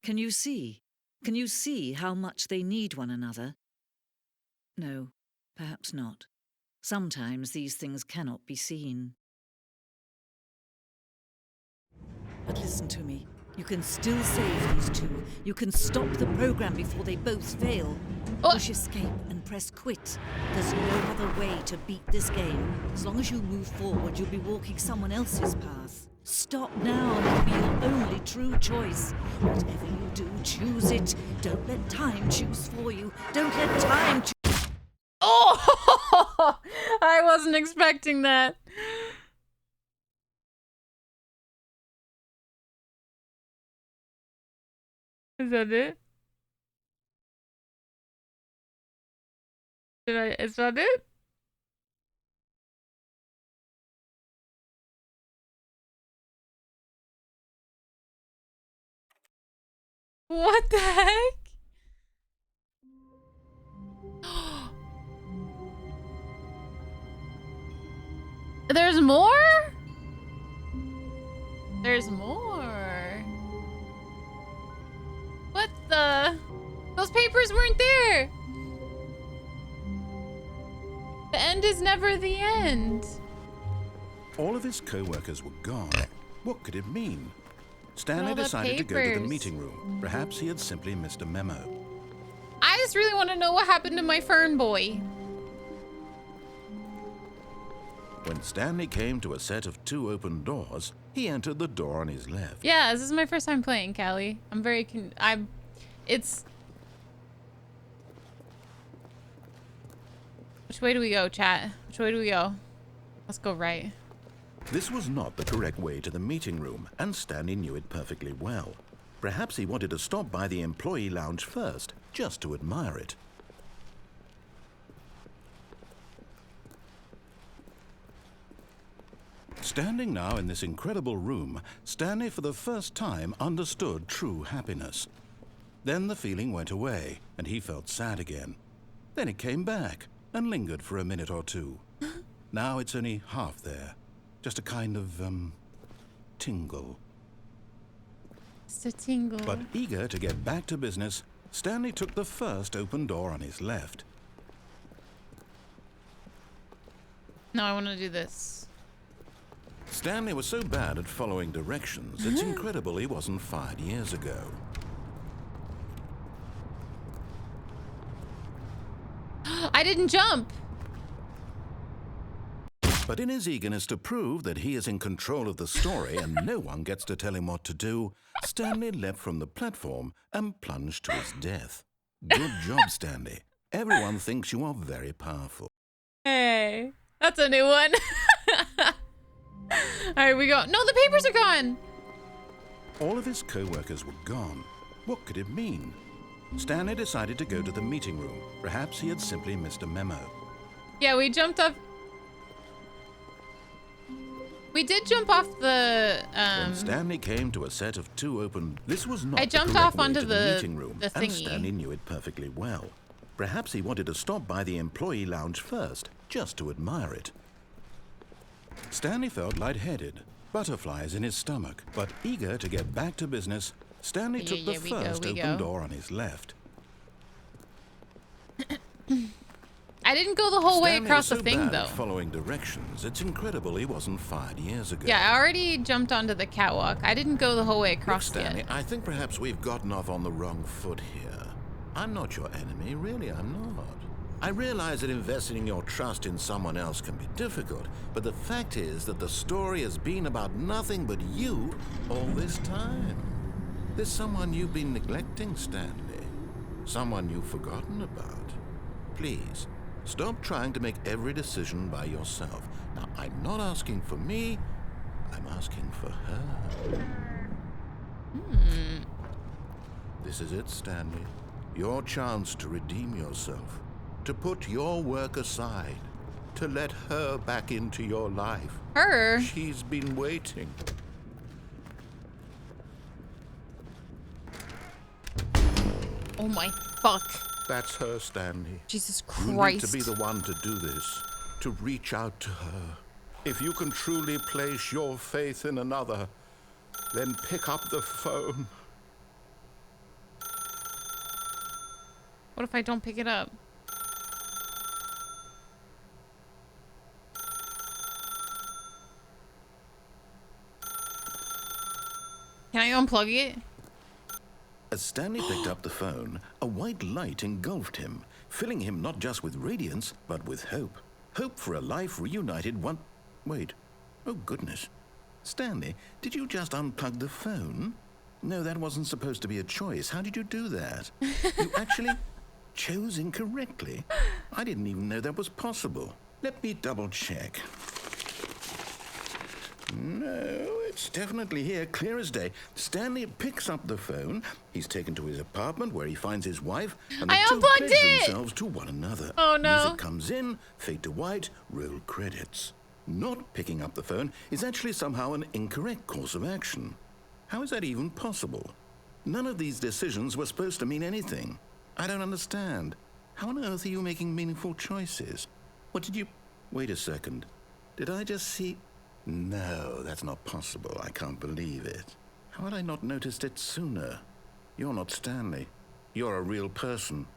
C: Can you see? Can you see how much they need one another? No, perhaps not. Sometimes these things cannot be seen. But listen to me. You can still save these two. You can stop the program before they both fail. Push escape and press quit. There's no other way to beat this game. As long as you move forward, you'll be walking someone else's path. Stop now and it'll be your only true choice. Whatever you do, choose it. Don't let time choose for you. Don't let time choose.
A: Oh! I wasn't expecting that. Is that it? Is that it? What the heck? There's more? There's more. What the? Those papers weren't there. The end is never the end.
B: All of his co-workers were gone. What could it mean? Stanley
A: all the
B: decided to go to the
A: papers.
B: meeting room. Perhaps he had simply missed a memo.
A: I just really want to know what happened to my fern boy.
B: When Stanley came to a set of 2 open doors, he entered the door on his left.
A: Yeah, this is my first time playing, Callie. It's... Which way do we go, chat? Which way do we go? Let's go right.
B: This was not the correct way to the meeting room, and Stanley knew it perfectly well. Perhaps he wanted to stop by the employee lounge first, just to admire it. Standing now in this incredible room, Stanley for the first time understood true happiness. Then the feeling went away, and he felt sad again. Then it came back, and lingered for a minute or two. Now it's only half there. Just a kind of, tingle.
A: It's a tingle.
B: But eager to get back to business, Stanley took the first open door on his left.
A: No, I want to do this.
B: Stanley was so bad at following directions, it's incredible he wasn't fired years ago.
A: I didn't jump.
B: But in his eagerness to prove that he is in control of the story and no one gets to tell him what to do, Stanley leapt from the platform and plunged to his death. Good job, Stanley. Everyone thinks you are very powerful.
A: Hey, that's a new one. All right, we go. No, the papers are gone.
B: All of his co-workers were gone. What could it mean? Stanley decided to go to the meeting room. Perhaps he had simply missed a memo.
A: Yeah, we jumped up. We did jump off the,
B: When Stanley came to a set of 2 open... This was not
A: I
B: the
A: jumped
B: correct
A: off
B: way
A: onto
B: to
A: the
B: meeting room, and
A: thingy.
B: Stanley knew it perfectly well. Perhaps he wanted to stop by the employee lounge first, just to admire it. Stanley felt lightheaded, butterflies in his stomach, but eager to get back to business, Stanley took the first open door on his left.
A: I didn't go the whole way
B: Stanley
A: across
B: was
A: the
B: so
A: thing,
B: bad
A: though.
B: at following directions, it's incredible he wasn't fired years ago.
A: Yeah, I already jumped onto the catwalk. I didn't go the whole way
B: Look,
A: across
B: Stanley,
A: yet.
B: I think perhaps we've gotten off on the wrong foot here. I'm not your enemy, really I'm not. I realize that investing your trust in someone else can be difficult, but the fact is that the story has been about nothing but you all this time. There's someone you've been neglecting, Stanley. Someone you've forgotten about. Please, stop trying to make every decision by yourself. Now, I'm not asking for me, I'm asking for her. This is it, Stanley. Your chance to redeem yourself. To put your work aside. To let her back into your life.
A: Her?
B: She's been waiting.
A: Oh my fuck.
B: That's her, Stanley.
A: Jesus
B: You need
A: Christ.
B: to be the one to do this. To reach out to her. If you can truly place your faith in another, then pick up the phone.
A: What if I don't pick it up? Can I unplug it?
B: As Stanley picked up the phone, a white light engulfed him, filling him not just with radiance, but with hope. Hope for a life reunited one... Wait. Oh, goodness. Stanley, did you just unplug the phone? No, that wasn't supposed to be a choice. How did you do that? You actually chose incorrectly. I didn't even know that was possible. Let me double check. No, it's definitely here, clear as day. Stanley picks up the phone. He's taken to his apartment where he finds his wife, and the
A: I
B: two
A: unplugged
B: pledge
A: it!
B: themselves to one another.
A: Oh, no.
B: Music comes in, fade to white, roll credits. Not picking up the phone is actually somehow an incorrect course of action. How is that even possible? None of these decisions were supposed to mean anything. I don't understand. How on earth are you making meaningful choices? What did you... Wait a second. Did I just see... No, that's not possible. I can't believe it. How had I not noticed it sooner? You're not Stanley. You're a real person.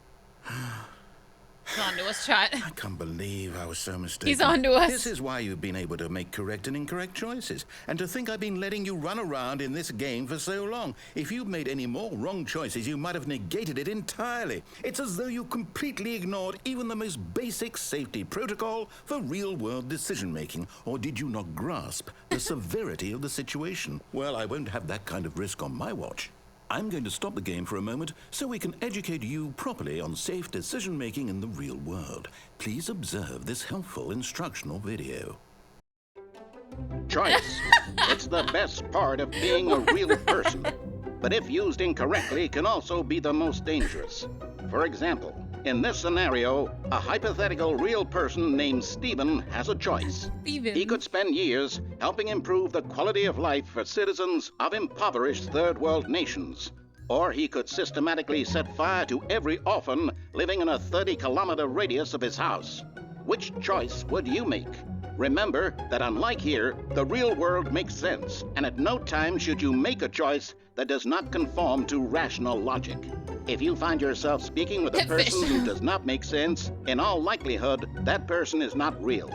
A: He's on to us, chat.
B: I can't believe I was so mistaken.
A: He's on to us.
B: This is why you've been able to make correct and incorrect choices. And to think I've been letting you run around in this game for so long. If you'd made any more wrong choices, you might have negated it entirely. It's as though you completely ignored even the most basic safety protocol for real-world decision-making. Or did you not grasp the severity of the situation? Well, I won't have that kind of risk on my watch. I'm going to stop the game for a moment so we can educate you properly on safe decision-making in the real world. Please observe this helpful instructional video.
D: Choice. It's the best part of being a real person. But if used incorrectly, can also be the most dangerous. For example, in this scenario, a hypothetical real person named Stephen has a choice.
A: Steven.
D: He could spend years helping improve the quality of life for citizens of impoverished third world nations. Or he could systematically set fire to every orphan living in a 30-kilometer radius of his house. Which choice would you make? Remember that unlike here, the real world makes sense, and at no time should you make a choice that does not conform to rational logic. If you find yourself speaking with a person who does not make sense, in all likelihood, that person is not real.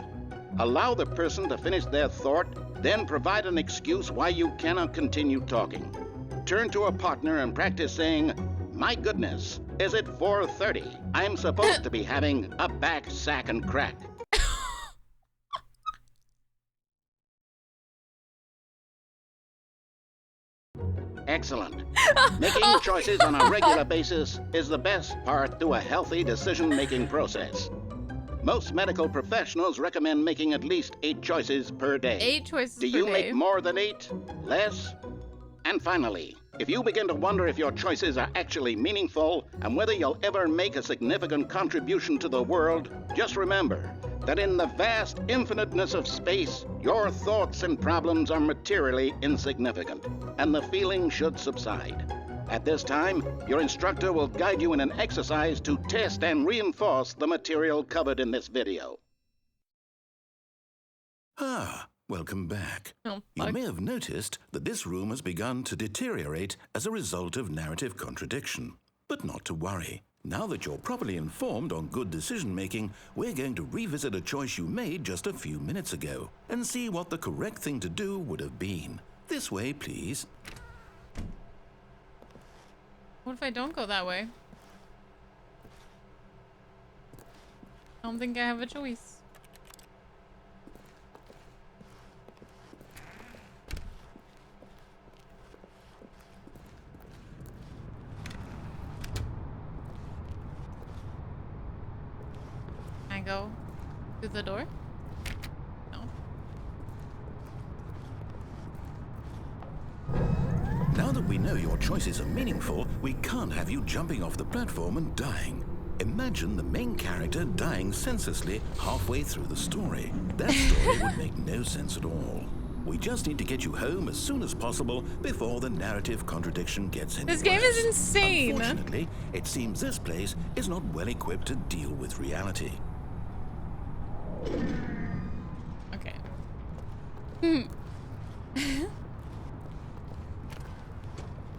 D: Allow the person to finish their thought, then provide an excuse why you cannot continue talking. Turn to a partner and practice saying, "My goodness, is it 4:30? I'm supposed to be having a back, sack, and crack." Excellent. Making choices on a regular basis is the best part to a healthy decision-making process. Most medical professionals recommend making at least 8 choices per day.
A: 8 choices per
D: day. Do you
A: day.
D: make more than 8? Less? And finally, if you begin to wonder if your choices are actually meaningful and whether you'll ever make a significant contribution to the world, just remember that in the vast infiniteness of space, your thoughts and problems are materially insignificant, and the feeling should subside. At this time, your instructor will guide you in an exercise to test and reinforce the material covered in this video.
B: Welcome back.
A: Oh,
B: You
A: fuck.
B: may have noticed that this room has begun to deteriorate as a result of narrative contradiction. But not to worry. Now that you're properly informed on good decision-making, we're going to revisit a choice you made just a few minutes ago and see what the correct thing to do would have been. This way, please.
A: What if I don't go that way? I don't think I have a choice. Can I go through the door? No.
B: Now that we know your choices are meaningful, we can't have you jumping off the platform and dying. Imagine the main character dying senselessly halfway through the story. That story would make no sense at all. We just need to get you home as soon as possible before the narrative contradiction gets any
A: This game is
B: worse.
A: insane.
B: Unfortunately, it seems this place is not well equipped to deal with reality.
A: Okay.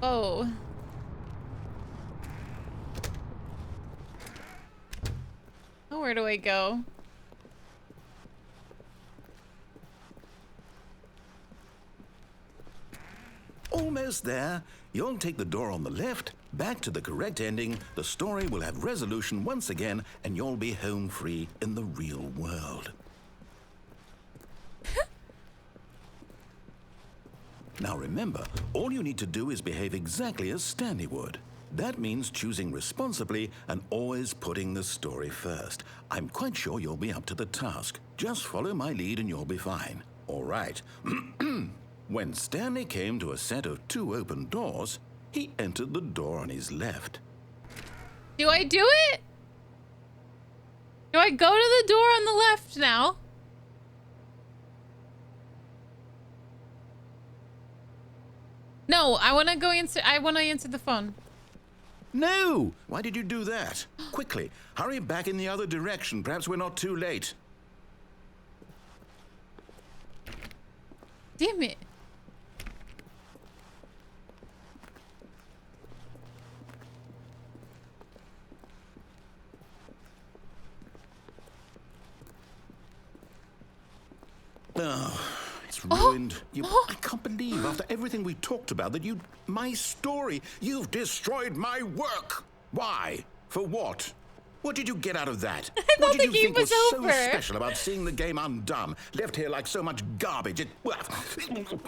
A: Oh. Oh, where do I go?
B: Almost there. You'll take the door on the left, back to the correct ending, the story will have resolution once again, and you'll be home free in the real world. Now remember, all you need to do is behave exactly as Stanley would. That means choosing responsibly and always putting the story first. I'm quite sure you'll be up to the task. Just follow my lead and you'll be fine. All right. When Stanley came to a set of 2 open doors, he entered the door on his left.
A: Do I do it? Do I go to the door on the left now? No, I want to go answer. I want to answer the phone.
B: No! Why did you do that? Quickly, hurry back in the other direction. Perhaps we're not too late.
A: Damn it.
B: Oh, it's ruined. I can't believe, after everything we talked about, that my story, you've destroyed my work. Why? For what? What did you get out of that? What did you think was so special about seeing the game undone, left here like so much garbage?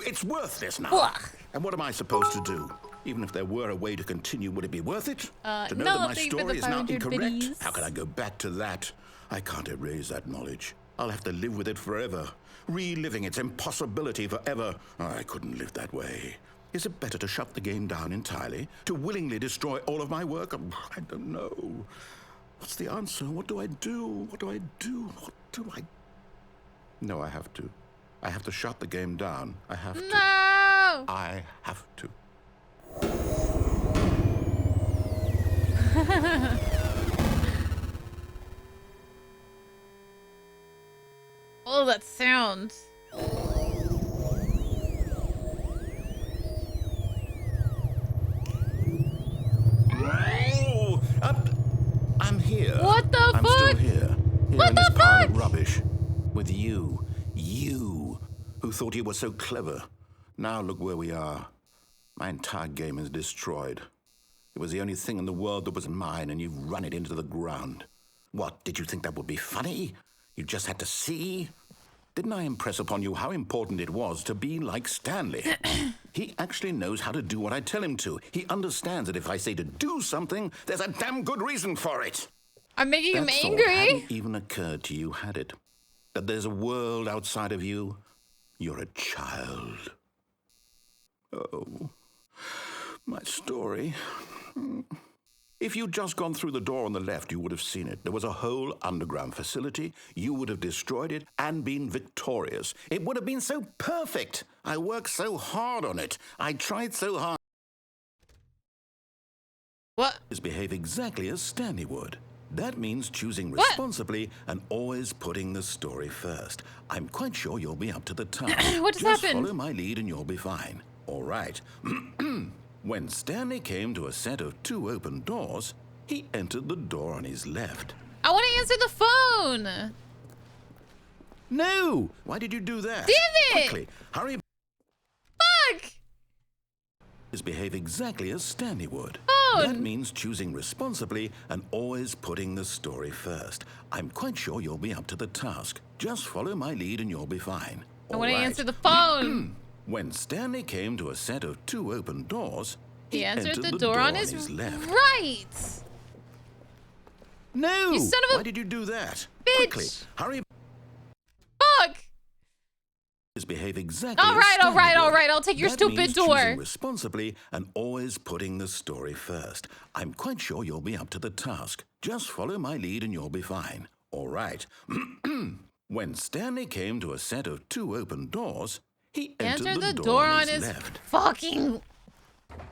B: It's worthless now. And what am I supposed to do? Even if there were a way to continue, would it be worth it? To know that my story is now incorrect? How can I go back to that? I can't erase that knowledge. I'll have to live with it forever, reliving its impossibility forever. I couldn't live that way. Is it better to shut the game down entirely? To willingly destroy all of my work? I don't know. What's the answer? What do I do? What do I do? What do I... No, I have to. I have to shut the game down. I have to.
A: No!
B: I have to.
A: Oh, that sound.
B: Oh, I'm here.
A: What the fuck?
B: I'm still here.
A: What
B: in this
A: the
B: pile
A: fuck?
B: of rubbish. With you, who thought you were so clever. Now look where we are. My entire game is destroyed. It was the only thing in the world that was mine, and you've run it into the ground. What, did you think that would be funny? You just had to see? Didn't I impress upon you how important it was to be like Stanley? He actually knows how to do what I tell him to. He understands that if I say to do something, there's a damn good reason for it.
A: I'm making him
B: That thought
A: angry.
B: hadn't even occurred to you, had it? That there's a world outside of you? You're a child. Oh, my story. If you'd just gone through the door on the left, you would have seen it. There was a whole underground facility. You would have destroyed it and been victorious. It would have been so perfect. I worked so hard on it. I tried so hard.
A: What?
B: Behave exactly as Stanley would. That means choosing responsibly and always putting the story first. I'm quite sure you'll be up to the task.
A: What just
B: Just
A: happened?
B: follow my lead and you'll be fine. All right. When Stanley came to a set of 2 open doors, he entered the door on his left.
A: I want to answer the phone.
B: No! Why did you do that?
A: Damn it!
B: Quickly, hurry.
A: Fuck!
B: Behave exactly as Stanley would.
A: Phone.
B: That means choosing responsibly and always putting the story first. I'm quite sure you'll be up to the task. Just follow my lead and you'll be fine.
A: I
B: All
A: want to
B: right.
A: answer the phone.
B: When Stanley came to a set of 2 open doors,
A: He answered
B: entered
A: the door on his
B: left.
A: right.
B: No!
A: You son of a
B: Why did you do that?
A: bitch.
B: Quickly, hurry.
A: Fuck.
B: Behave exactly
A: All
B: as
A: right, all
B: Stanley
A: right, all
B: would.
A: right. I'll take your
B: That
A: stupid
B: means
A: door.
B: choosing responsibly and always putting the story first. I'm quite sure you'll be up to the task. Just follow my lead and you'll be fine. All right. When Stanley came to a set of 2 open doors, he entered
A: the door on his
B: left.
A: fucking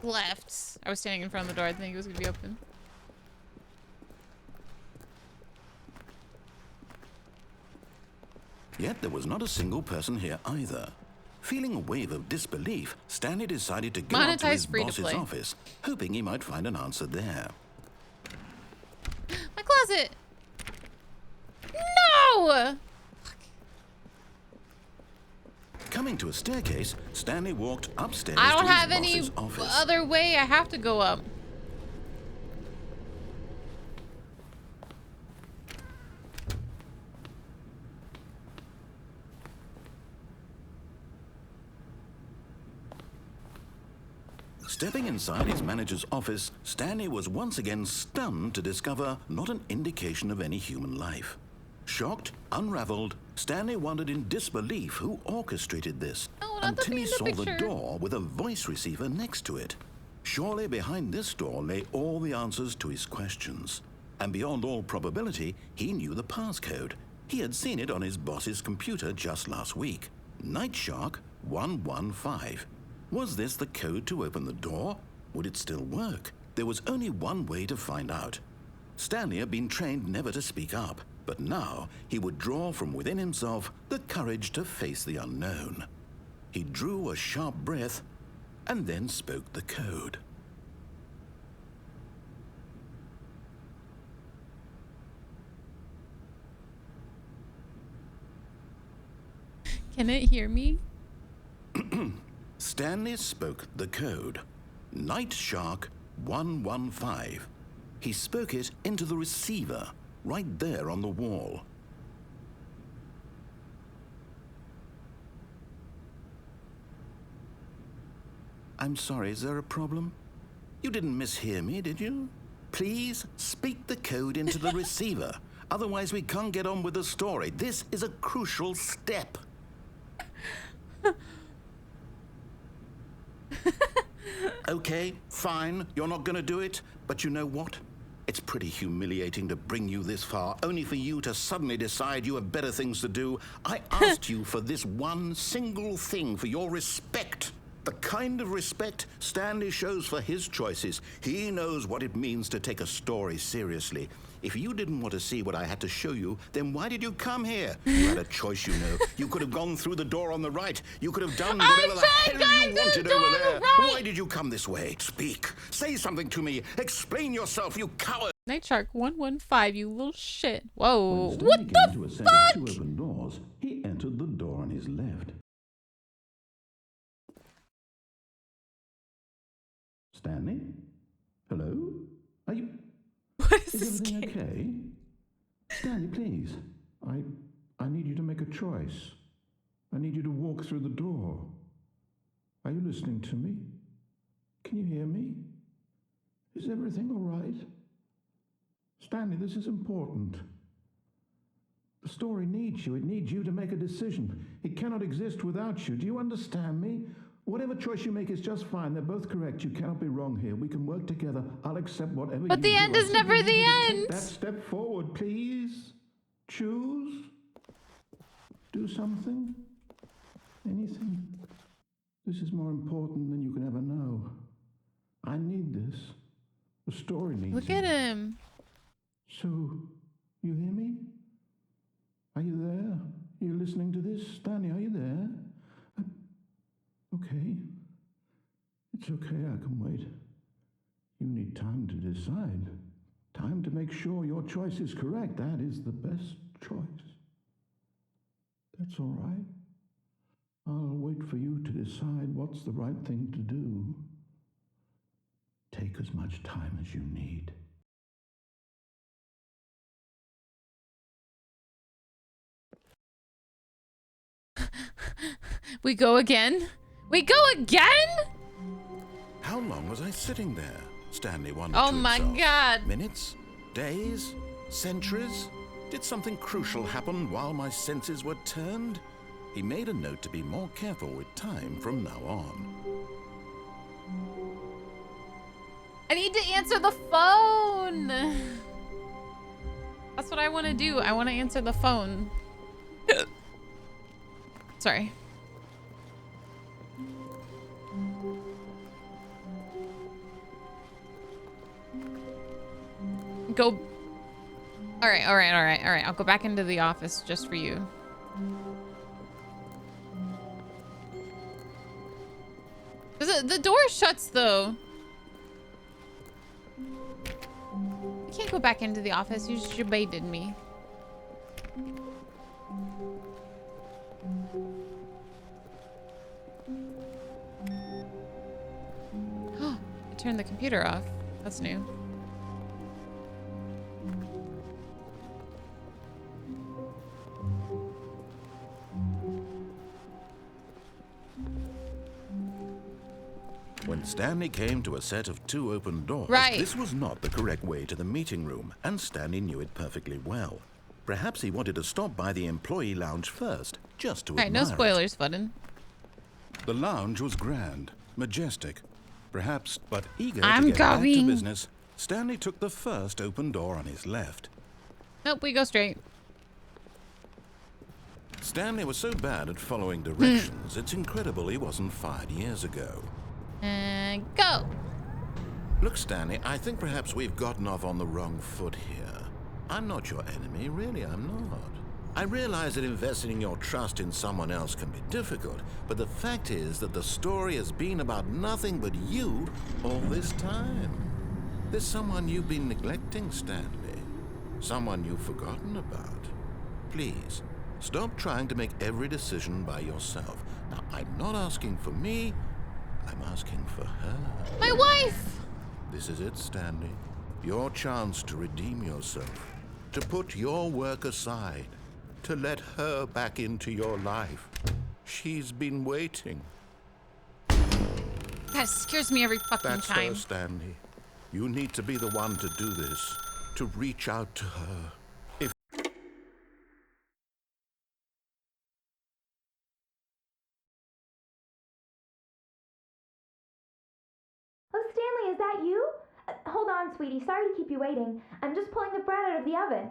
A: left. I was standing in front of the door. I think it was gonna be open.
B: Yet there was not a single person here either. Feeling a wave of disbelief, Stanley decided to go up to his
A: Monetize free to
B: boss's
A: play.
B: office, hoping he might find an answer there.
A: My closet. No!
B: Coming to a staircase, Stanley walked upstairs
A: I don't
B: to his
A: have any
B: boss's office.
A: other way. I have to go up.
B: Stepping inside his manager's office, Stanley was once again stunned to discover not an indication of any human life. Shocked, unraveled, Stanley wondered in disbelief who orchestrated this
A: Oh, not the
B: until
A: thing
B: he
A: in the
B: saw the
A: picture.
B: door with a voice receiver next to it. Surely behind this door lay all the answers to his questions. And beyond all probability, he knew the passcode. He had seen it on his boss's computer just last week. Nightshark 115. Was this the code to open the door? Would it still work? There was only one way to find out. Stanley had been trained never to speak up, but now he would draw from within himself the courage to face the unknown. He drew a sharp breath and then spoke the code.
A: Can it hear me?
B: Stanley spoke the code. Night Shark 115. He spoke it into the receiver, right there on the wall. I'm sorry, is there a problem? You didn't mishear me, did you? Please speak the code into the receiver. Otherwise, we can't get on with the story. This is a crucial step. Okay, fine. You're not going to do it. But you know what? It's pretty humiliating to bring you this far, only for you to suddenly decide you have better things to do. I asked you for this one single thing, for your respect. The kind of respect Stanley shows for his choices. He knows what it means to take a story seriously. If you didn't want to see what I had to show you, then why did you come here? You had a choice, you know. You could have gone through the door on the right. You could have done whatever the hell you wanted over there. Why did you come this way? Speak. Say something to me. Explain yourself, you coward.
A: Night Shark 115, you little shit. Whoa.
B: When
A: What
B: Stanley came to a
A: the
B: set of
A: fuck?
B: two open doors, he entered the door on his left. Stanley? Hello? Are you...
A: What is
B: Is
A: this
B: everything
A: game?
B: okay? Stanley, please. I need you to make a choice. I need you to walk through the door. Are you listening to me? Can you hear me? Is everything all right? Stanley, this is important. The story needs you. It needs you to make a decision. It cannot exist without you. Do you understand me? Whatever choice you make is just fine. They're both correct. You cannot be wrong here. We can work together. I'll accept whatever
A: But
B: you
A: the
B: do.
A: end
B: I
A: is
B: simply
A: never
B: need
A: the
B: you to
A: end.
B: Take that step forward, please. Choose. Do something. Anything. This is more important than you can ever know. I need this. The story needs
A: Look
B: it.
A: at him.
B: So, you hear me? Are you there? Are you listening to this? Stanley, are you there? Okay. It's okay, I can wait. You need time to decide. Time to make sure your choice is correct. That is the best choice. That's all right. I'll wait for you to decide what's the right thing to do. Take as much time as you need.
A: We go again? We go again?
B: How long was I sitting there? Stanley wondered
A: Oh
B: to
A: my
B: himself.
A: god.
B: Minutes? Days? Centuries? Did something crucial happen while my senses were turned? He made a note to be more careful with time from now on.
A: I need to answer the phone. That's what I want to do. I want to answer the phone. Sorry. Go. All right. I'll go back into the office just for you. The door shuts though. I can't go back into the office. You just baited me. I turned the computer off. That's new.
B: When Stanley came to a set of two open doors,
A: Right.
B: this was not the correct way to the meeting room, and Stanley knew it perfectly well. Perhaps he wanted to stop by the employee lounge first, just to
A: All right,
B: admire
A: no spoilers, Fudden.
B: it. The lounge was grand, majestic, perhaps, but eager
A: I'm
B: to get back to
A: going.
B: business, Stanley took the first open door on his left.
A: Nope, we go straight.
B: Stanley was so bad at following directions, it's incredible he wasn't fired years ago.
A: And go.
B: Look, Stanley, I think perhaps we've gotten off on the wrong foot here. I'm not your enemy, really, I'm not. I realize that investing your trust in someone else can be difficult, but the fact is that the story has been about nothing but you all this time. There's someone you've been neglecting, Stanley. Someone you've forgotten about. Please, Stop trying to make every decision by yourself. Now, I'm not asking for me, I'm asking for her.
A: My wife!
B: This is it, Stanley. Your chance to redeem yourself, to put your work aside, to let her back into your life. She's been waiting.
A: That scares me every fucking
B: That's
A: time.
B: her, Stanley. You need to be the one to do this, to reach out to her. If
E: Oh, Stanley, is that you? Hold on, sweetie. Sorry to keep you waiting. I'm just pulling the bread out of the oven.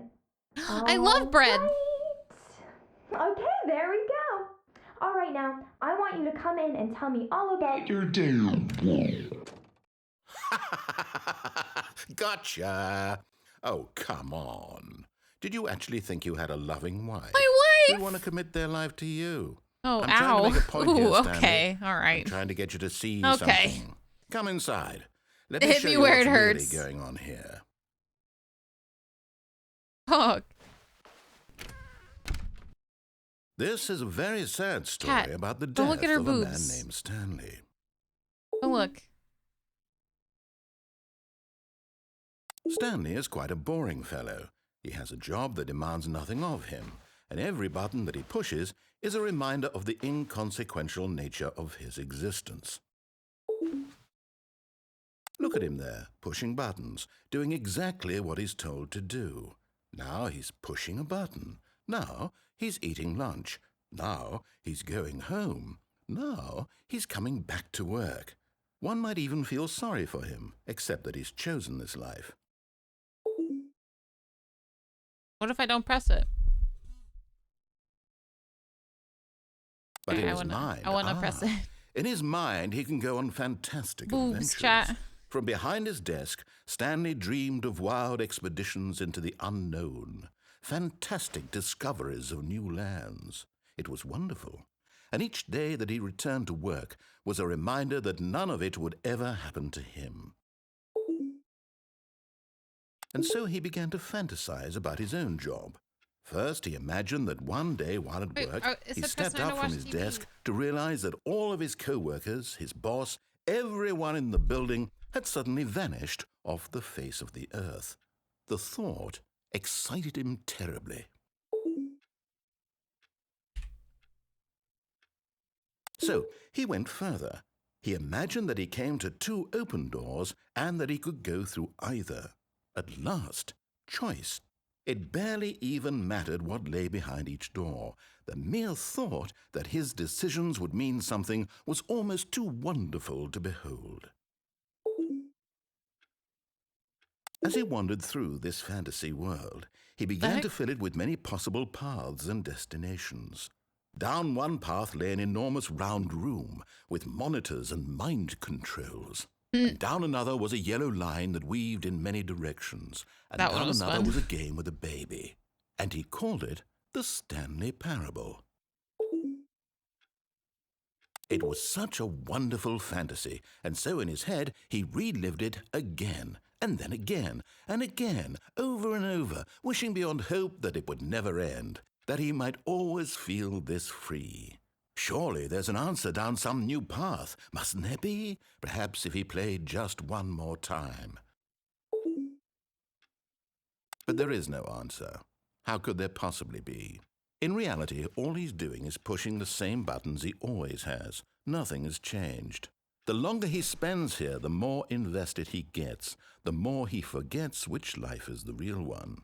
A: I love bread.
E: Right. Okay, there we go. All right, now, I want you to come in and tell me all about your day.
B: Gotcha! Oh, come on. Did you actually think you had a loving wife?
A: My
B: Who
A: wife!
B: want to commit their life to you?
A: Oh,
B: I'm
A: ow.
B: trying to make a point here,
A: Ooh,
B: Stanley.
A: okay. All
B: I'm
A: right.
B: trying to get you to see
A: Okay.
B: something. Come inside. Let me
A: Hit
B: show
A: me
B: you
A: where
B: what's
A: it
B: really
A: hurts.
B: going on here.
A: Oh,
B: This is a very sad story
A: Cat,
B: about the
A: don't
B: death
A: look at her
B: of a man
A: boobs.
B: named Stanley.
A: oh, look.
B: Stanley is quite a boring fellow. He has a job that demands nothing of him, and every button that he pushes is a reminder of the inconsequential nature of his existence. Look at him there, pushing buttons, doing exactly what he's told to do. Now he's pushing a button. Now he's eating lunch. Now he's going home. Now he's coming back to work. One might even feel sorry for him, except that he's chosen this life.
A: What if I don't press it?
B: But
A: Okay,
B: in his mind,
A: I wanna press it.
B: in his mind, he can go on fantastic
A: Boobs,
B: adventures.
A: chat.
B: From behind his desk, Stanley dreamed of wild expeditions into the unknown, fantastic discoveries of new lands. It was wonderful. And each day that he returned to work was a reminder that none of it would ever happen to him. And so he began to fantasize about his own job. First, he imagined that one day while at
A: Wait,
B: work,
A: is
B: he
A: it 'cause
B: stepped
A: time to
B: up from
A: watch
B: his
A: TV?
B: desk to realize that all of his co-workers, his boss, everyone in the building had suddenly vanished off the face of the earth. The thought excited him terribly. So he went further. He imagined that he came to two open doors and that he could go through either. At last, choice. It barely even mattered what lay behind each door. The mere thought that his decisions would mean something was almost too wonderful to behold. As he wandered through this fantasy world, he began to fill it with many possible paths and destinations. Down one path lay an enormous round room with monitors and mind controls. And down another was a yellow line that weaved in many directions. And
A: That one
B: down
A: was
B: another
A: fun.
B: was a game with a baby. And he called it the Stanley Parable. It was such a wonderful fantasy, and so in his head he relived it again, and then again, and again, over and over, wishing beyond hope that it would never end, that he might always feel this free. Surely there's an answer down some new path, mustn't there be? Perhaps if he played just one more time. But there is no answer. How could there possibly be? In reality, all he's doing is pushing the same buttons he always has. Nothing has changed. The longer he spends here, the more invested he gets, the more he forgets which life is the real one.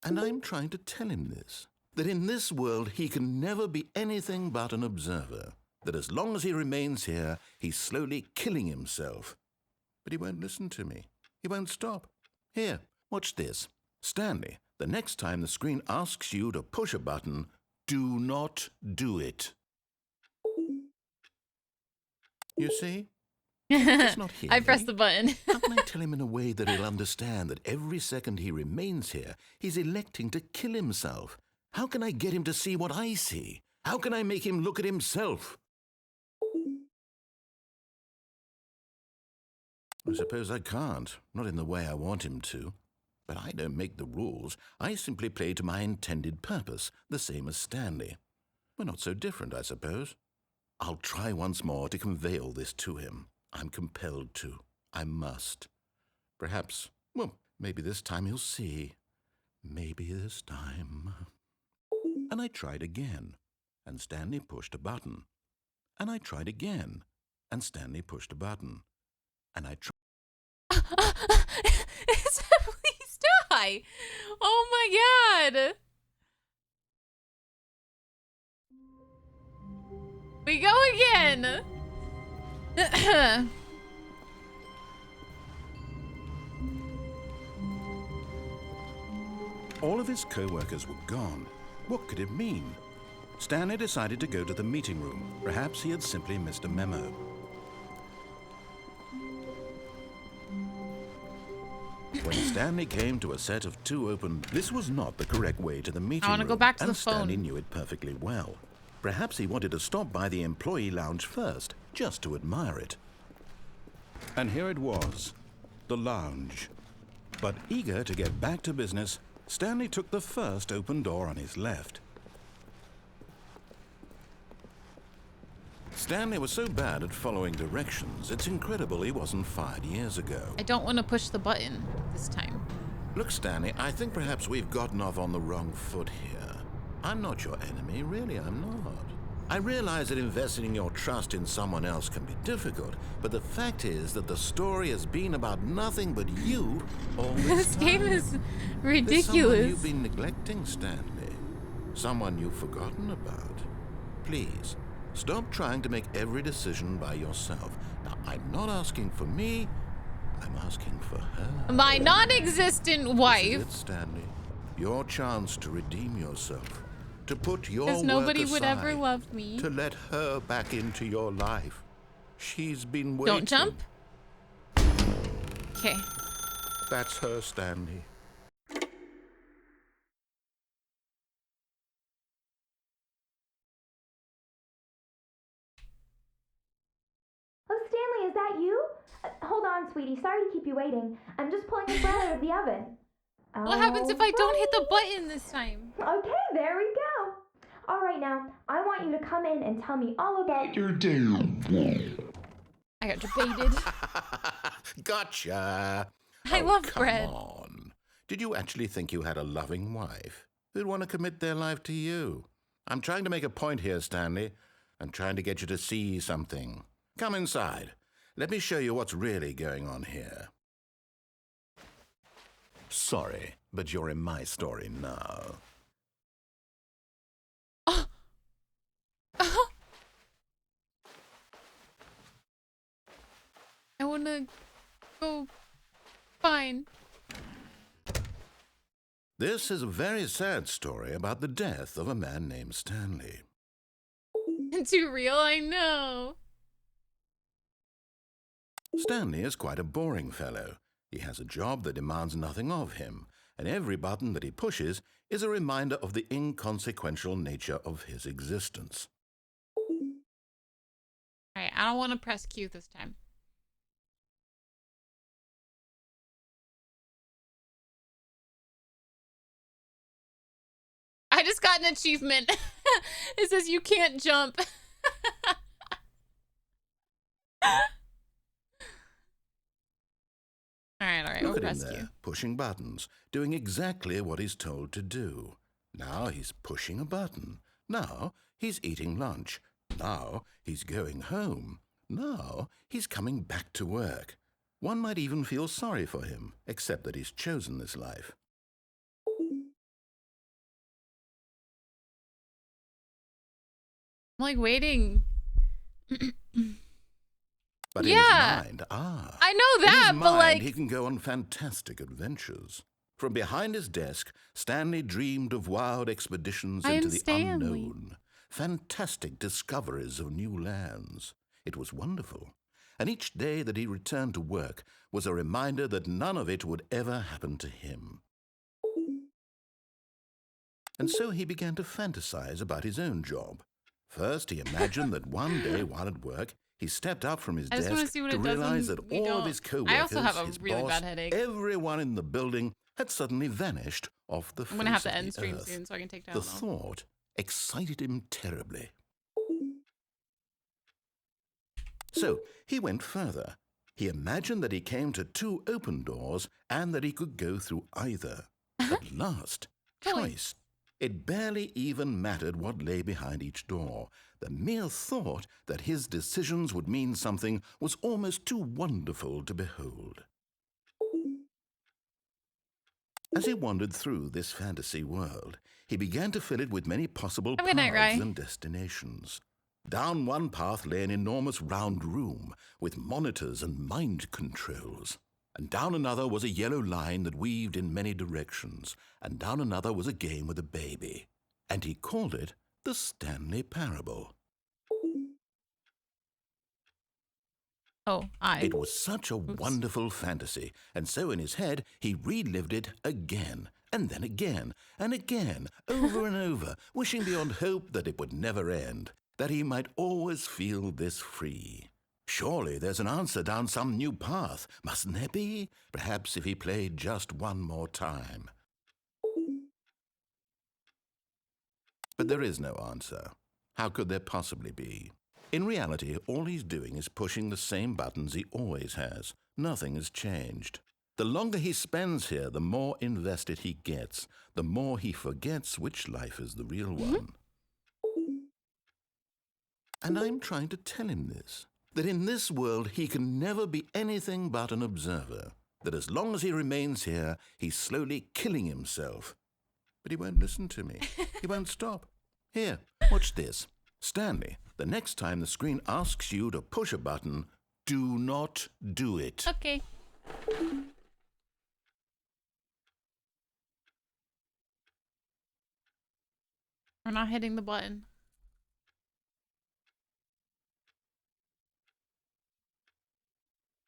B: And I'm trying to tell him this, that in this world he can never be anything but an observer, that as long as he remains here, he's slowly killing himself. But he won't listen to me. He won't stop. Here, watch this. Stanley, the next time the screen asks you to push a button, do not do it. You see? It's not here.
A: I pressed the button.
B: How can I tell him in a way that he'll understand that every second he remains here, he's electing to kill himself? How can I get him to see what I see? How can I make him look at himself? I suppose I can't, not in the way I want him to. But I don't make the rules. I simply play to my intended purpose, the same as Stanley. We're not so different, I suppose. I'll try once more to convey all this to him. I'm compelled to. I must. Perhaps, well, maybe this time he'll see. Maybe this time. And I tried again, and Stanley pushed a button. And I tried again, and Stanley pushed a button. And I tried.
A: Please die. Oh my god. We go again.
B: All of his co-workers were gone. What could it mean? Stanley decided to go to the meeting room. Perhaps he had simply missed a memo. When Stanley came to a set of two open, this was not the correct way to the meeting room.
A: I want to go back to the phone.
B: Stanley knew it perfectly well. Perhaps he wanted to stop by the employee lounge first, just to admire it. And here it was, the lounge. But eager to get back to business, Stanley took the first open door on his left. Stanley was so bad at following directions, it's incredible he wasn't fired years ago.
A: I don't want to push the button this time.
B: Look, Stanley, I think perhaps we've gotten off on the wrong foot here. I'm not your enemy, really, I'm not. I realize that investing your trust in someone else can be difficult, but the fact is that the story has been about nothing but you all this time.
A: This game is
B: There's
A: ridiculous.
B: someone you've been neglecting, Stanley. Someone you've forgotten about. Please, stop trying to make every decision by yourself. Now, I'm not asking for me, I'm asking for her.
A: My non-existent
B: This
A: wife.
B: is it, Stanley. Your chance to redeem yourself. To put your
A: Because
B: work
A: nobody would ever
B: aside,
A: love me.
B: to let her back into your life. She's been waiting.
A: Don't jump. Okay.
B: That's her, Stanley.
E: Oh, Stanley, is that you? Hold on, sweetie. Sorry to keep you waiting. I'm just pulling the bread out of the oven.
A: What happens if I don't hit the
E: Alrighty.
A: button this time?
E: Okay, there we go. All right, now, I want you to come in and tell me all about your
A: I got debated.
B: Gotcha.
A: I love
B: come
A: bread.
B: on. Did you actually think you had a loving wife who'd want to commit their life to you? I'm trying to make a point here, Stanley. I'm trying to get you to see something. Come inside. Let me show you what's really going on here. Sorry, but you're in my story now.
A: I want to go. Fine.
B: This is a very sad story about the death of a man named Stanley.
A: Too real, I know.
B: Stanley is quite a boring fellow. He has a job that demands nothing of him, and every button that he pushes is a reminder of the inconsequential nature of his existence.
A: Alright, I don't want to press Q this time. I just got an achievement. It says you can't jump. Alright, we'll
B: Look at him
A: press
B: there,
A: Q.
B: pushing buttons, doing exactly what he's told to do. Now he's pushing a button. Now he's eating lunch. Now he's going home. Now he's coming back to work. One might even feel sorry for him, except that he's chosen this life.
A: I'm like waiting.
B: But
A: Yeah.
B: in his mind,
A: I know
B: in his
A: that,
B: mind,
A: but like,
B: he can go on fantastic adventures. From behind his desk, Stanley dreamed of wild expeditions
A: I
B: into
A: am
B: the
A: Stanley.
B: unknown, fantastic discoveries of new lands. It was wonderful. And each day that he returned to work was a reminder that none of it would ever happen to him. And so he began to fantasize about his own job. First, he imagined that one day while at work, he stepped up from his
A: I just wanna
B: desk
A: see what
B: to
A: it does when
B: realize that
A: we
B: all
A: don't.
B: of his
A: I
B: co-workers,
A: also have a
B: his
A: really
B: boss,
A: bad headache.
B: everyone in the building had suddenly vanished off the face
A: I'm gonna have to
B: of
A: end
B: the
A: stream
B: earth.
A: soon so I can take down
B: The
A: though.
B: thought excited him terribly. So he went further. He imagined that he came to 2 open doors and that he could go through either. At last, choice. It barely even mattered what lay behind each door. The mere thought that his decisions would mean something was almost too wonderful to behold. As he wandered through this fantasy world, he began to fill it with many possible
A: Have a good night,
B: paths
A: Rye.
B: and destinations. Down one path lay an enormous round room with monitors and mind controls. And down another was a yellow line that weaved in many directions. And down another was a game with a baby. And he called it the Stanley Parable.
A: Oh,
B: It was such a wonderful fantasy, and so in his head he relived it again, and then again, and again, over and over, wishing beyond hope that it would never end, that he might always feel this free. Surely there's an answer down some new path, mustn't there be? Perhaps if he played just one more time. But there is no answer. How could there possibly be? In reality, all he's doing is pushing the same buttons he always has. Nothing has changed. The longer he spends here, the more invested he gets, the more he forgets which life is the real one. And I'm trying to tell him this, that in this world he can never be anything but an observer, that as long as he remains here, he's slowly killing himself. But he won't listen to me. He won't stop. Here, watch this. Stanley, the next time the screen asks you to push a button, do not do it.
A: okay. We're not hitting the button.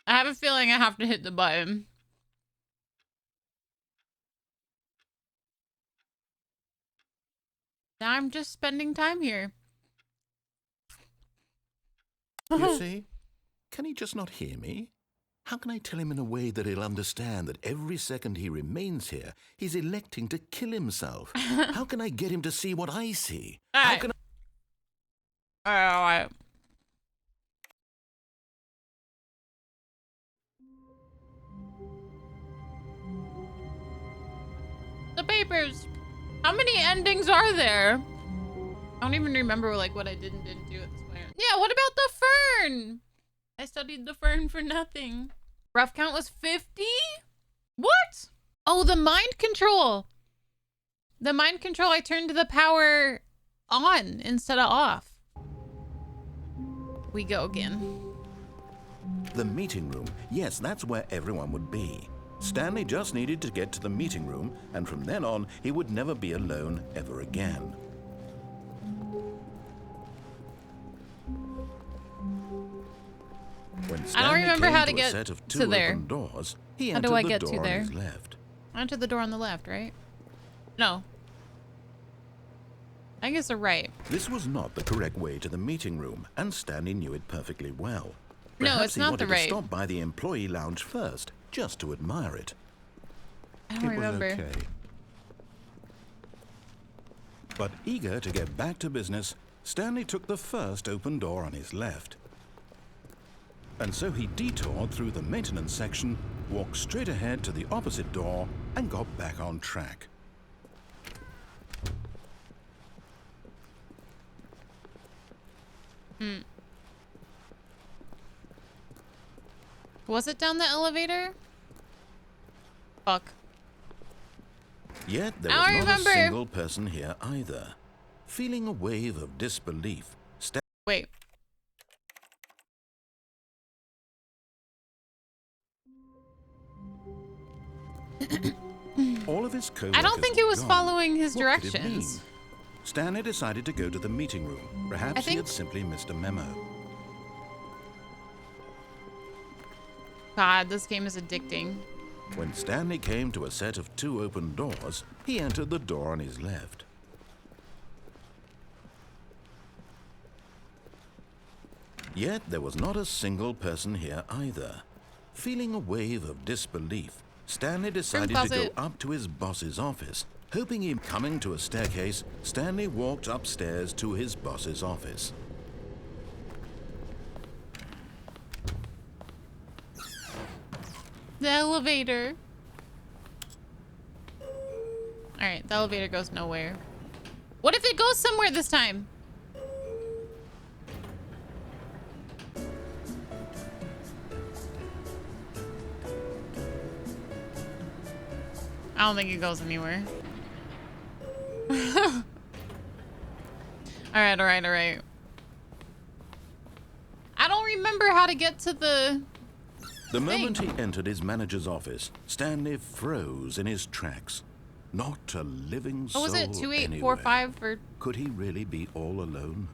A: I have a feeling I have to hit the button. Now I'm just spending time here.
B: You see? Can he just not hear me? How can I tell him in a way that he'll understand that every second he remains here, he's electing to kill himself? How can I get him to see what I see? How can
A: All right. The papers. How many endings are there? I don't even remember like what I did and didn't do at this point. Yeah, what about the fern? I studied the fern for nothing. Rough count was 50? What? Oh, the mind control. The mind control, I turned the power on instead of off. We go again.
B: The meeting room. Yes, that's where everyone would be. Stanley just needed to get to the meeting room, and from then on, he would never be alone ever again. When Stanley
A: remember
B: came
A: how to
B: to
A: get
B: a set of
A: to
B: 2
A: there.
B: open doors, he
A: How
B: entered
A: do I
B: the
A: get to
B: door on
A: there?
B: his left.
A: I entered the door on the left, right? No. I guess the right.
B: This was not the correct way to the meeting room, and Stanley knew it perfectly well.
A: No,
B: Perhaps
A: it's
B: he
A: not
B: wanted
A: the right.
B: to stop by the employee lounge first, just to admire it.
A: I don't
B: It
A: remember.
B: was okay. But eager to get back to business, Stanley took the first open door on his left. And so he detoured through the maintenance section, walked straight ahead to the opposite door, and got back on track.
A: Was it down the elevator? Fuck.
B: Yet there
A: I
B: was
A: don't
B: not
A: remember.
B: a single person here either. Feeling a wave of disbelief,
A: Wait.
B: all of his co-workers
A: I don't think he
B: were
A: was
B: gone.
A: following his
B: What could it mean?
A: directions.
B: Stanley decided to go to the meeting room. Perhaps he
A: think-
B: had simply missed a memo.
A: God, this game is addicting.
B: When Stanley came to a set of 2 open doors, he entered the door on his left. Yet there was not a single person here either. Feeling a wave of disbelief, Stanley decided to
A: closet.
B: go up to his boss's office. Hoping him coming to a staircase, Stanley walked upstairs to his boss's office.
A: The elevator. Alright, the elevator goes nowhere. What if it goes somewhere this time? I don't think it goes anywhere. Alright, alright, alright. I don't remember how to get to the
B: moment he entered his manager's office, Stanley froze in his tracks. Not a living soul
A: What was it?
B: anywhere.
A: 2845 for...
B: Could he really be all alone?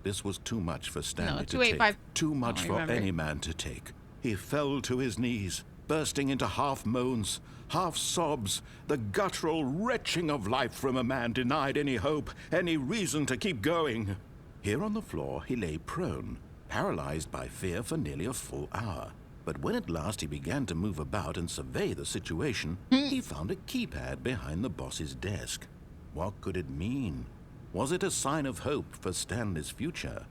B: This was too much for Stanley to
A: 285.
B: take. Too much for any man to take. He fell to his knees, bursting into half moans, half sobs, the guttural retching of life from a man denied any hope, any reason to keep going. Here on the floor, he lay prone, paralyzed by fear for nearly a full hour. But when at last he began to move about and survey the situation, he found a keypad behind the boss's desk. What could it mean? Was it a sign of hope for Stanley's future?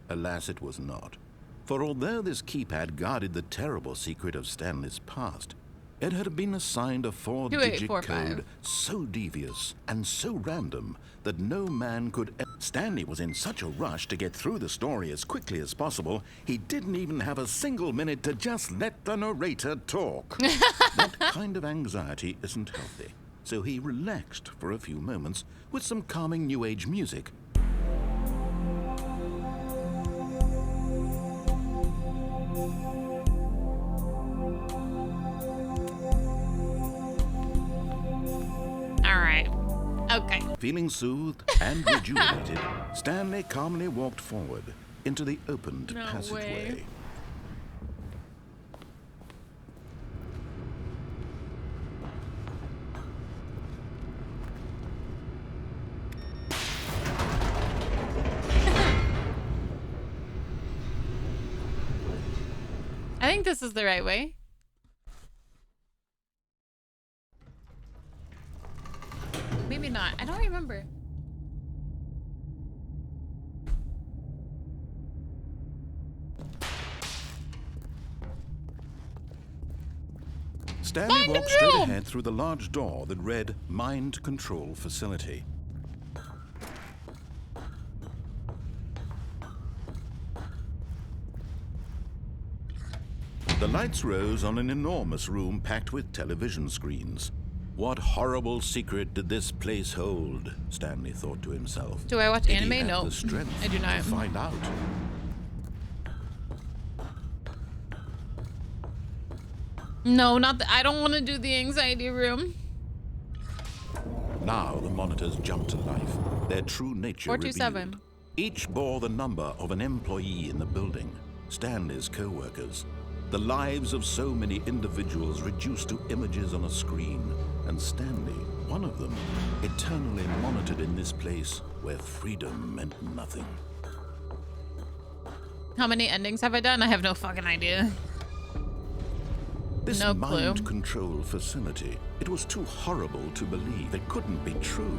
B: Alas, it was not. For although this keypad guarded the terrible secret of Stanley's past, it had been assigned a 4-digit code so devious and so random that no man could Stanley was in such a rush to get through the story as quickly as possible, he didn't even have a single minute to just let the narrator talk. That kind of anxiety isn't healthy, so he relaxed for a few moments with some calming New Age music.
A: Alright. Okay.
B: Feeling soothed and rejuvenated, Stanley calmly walked forward into the opened passageway.
A: I think this is the right way. Maybe not. I don't remember.
B: Stanley walked straight ahead through the large door that read Mind Control Facility. The lights rose on an enormous room packed with television screens. What horrible secret did this place hold? Stanley thought to himself.
A: Do I watch
B: Did he
A: anime?
B: have
A: No,
B: the strength
A: I do not.
B: to find out.
A: No, not I don't want to do the anxiety room.
B: Now the monitors jumped to life, their true nature
A: 427.
B: revealed. Each bore the number of an employee in the building, Stanley's co-workers. The lives of so many individuals reduced to images on a screen, and Stanley, one of them, eternally monitored in this place where freedom meant nothing.
A: How many endings have I done? I have no fucking idea.
B: This
A: No clue.
B: mind control facility, it was too horrible to believe. It couldn't be true.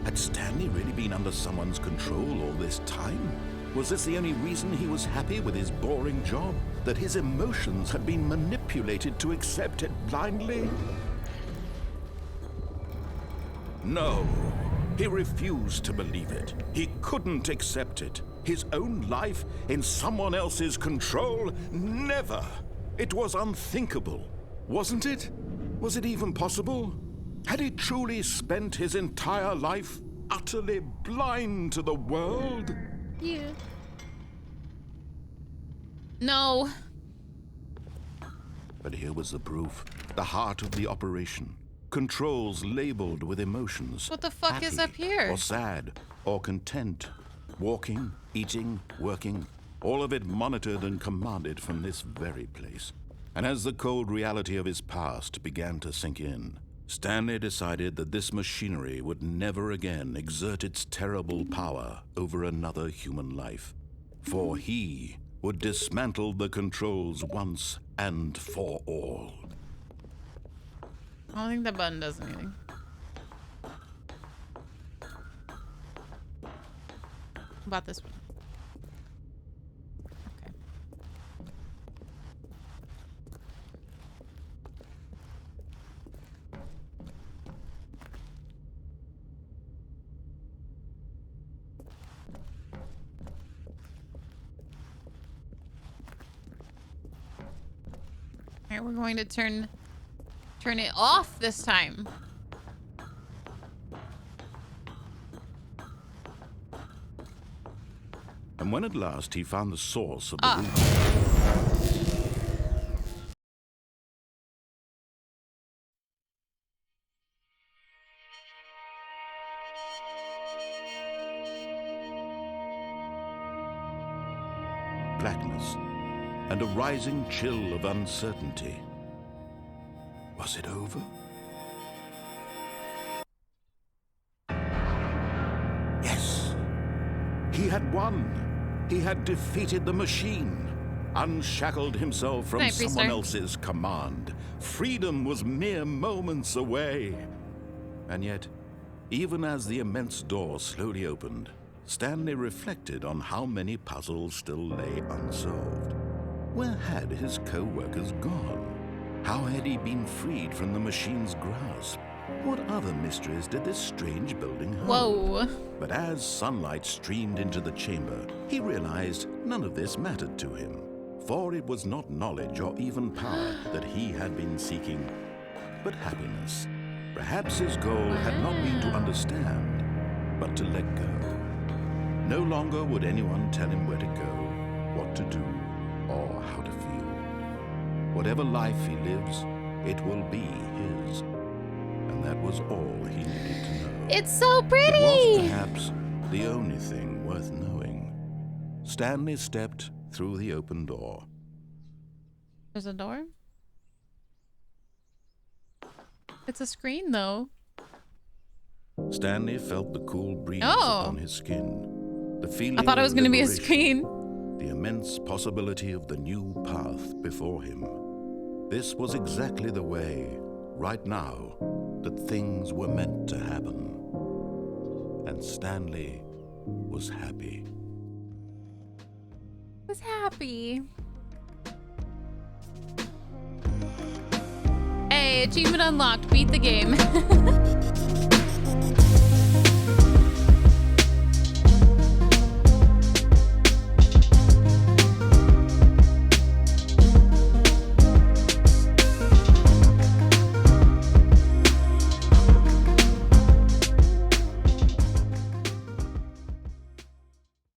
B: Had Stanley really been under someone's control all this time? Was this the only reason he was happy with his boring job? That his emotions had been manipulated to accept it blindly? No, he refused to believe it. He couldn't accept it. His own life in someone else's control? Never! It was unthinkable, wasn't it? Was it even possible? Had he truly spent his entire life utterly blind to the world?
A: Yeah. No.
B: But here was the proof. The heart of the operation. Controls labeled with emotions.
A: What the fuck is up
B: happy,
A: here?
B: Or sad, or content. Walking, eating, working. All of it monitored and commanded from this very place. And as the cold reality of his past began to sink in, Stanley decided that this machinery would never again exert its terrible power over another human life. For he would dismantle the controls once and for all.
A: I don't think that button does anything. How about this one? Okay. Alright, we're going to turn it off this time.
B: And when at last he found the source of the root, blackness and a rising chill of uncertainty. Was it over? Yes. He had won. He had defeated the machine, unshackled himself from
A: Night,
B: someone
A: Priester.
B: else's command. Freedom was mere moments away. And yet, even as the immense door slowly opened, Stanley reflected on how many puzzles still lay unsolved. Where had his co-workers gone? How had he been freed from the machine's grasp? What other mysteries did this strange building hold?
A: Whoa.
B: But as sunlight streamed into the chamber, he realized none of this mattered to him. For it was not knowledge or even power that he had been seeking, but happiness. Perhaps his goal had not been to understand, but to let go. No longer would anyone tell him where to go, what to do, or how to feel. Whatever life he lives, it will be his. And that was all he needed to know.
A: It's so
B: It
A: pretty.
B: was perhaps the only thing worth knowing. Stanley stepped through the open door.
A: There's a door. It's a screen though.
B: Stanley felt the cool breeze
A: Oh.
B: upon his skin. The feeling
A: I thought it was
B: of
A: going to be a
B: liberation,
A: screen.
B: The immense possibility of the new path before him. This was exactly the way, right now, that things were meant to happen. And Stanley was happy.
A: Was happy. Hey, achievement unlocked. Beat the game.